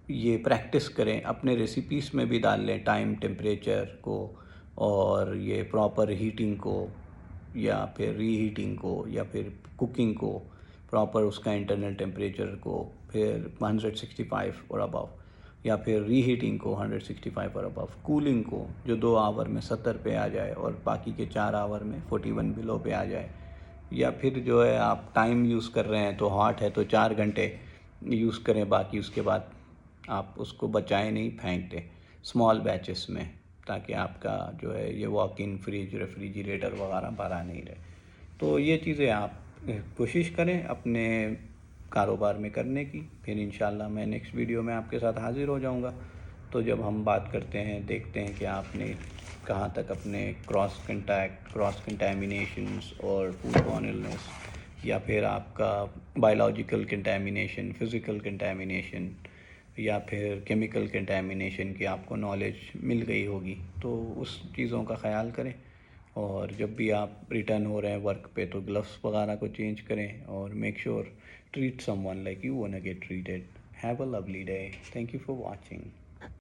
ये प्रैक्टिस करें। अपने रेसिपीज़ में भी डाल लें टाइम, टेम्परेचर को, और ये प्रॉपर हीटिंग को या फिर रीहीटिंग को या फिर कुकिंग को, प्रॉपर उसका इंटरनल टेम्परेचर को, फिर 165 और अबव, या फिर रीहीटिंग को 165 और अबव, कूलिंग को जो 2 आवर में 70 पे आ जाए और बाकी के 4 आवर में 41 बिलो पे आ जाए। या फिर जो है आप टाइम यूज़ कर रहे हैं तो हॉट है तो 4 घंटे यूज़ करें, बाकी उसके बाद आप उसको बचाएं नहीं, फेंक दें स्मॉल बैचेस में, ताकि आपका जो है ये वॉक इन फ्रिज, रेफ्रिजरेटर वगैरह भरा नहीं रहे। तो ये चीज़ें आप कोशिश करें अपने कारोबार में करने की। फिर इंशाल्लाह मैं नेक्स्ट वीडियो में आपके साथ हाज़िर हो जाऊंगा। तो जब हम बात करते हैं, देखते हैं कि आपने कहाँ तक अपने क्रॉस कंटैमिनेशंस और फूडबॉर्न इलनेस, या फिर आपका बायोलॉजिकल कंटैमिनेशन, फिज़िकल कंटैमिनेशन, या फिर केमिकल कंटैमिनेशन की आपको नॉलेज मिल गई होगी। तो उस चीज़ों का ख़याल करें, और जब भी आप रिटर्न हो रहे हैं वर्क पे तो ग्लव्स वगैरह को चेंज करें, और make sure treat someone like you want to get treated. Have a lovely day. Thank you for watching.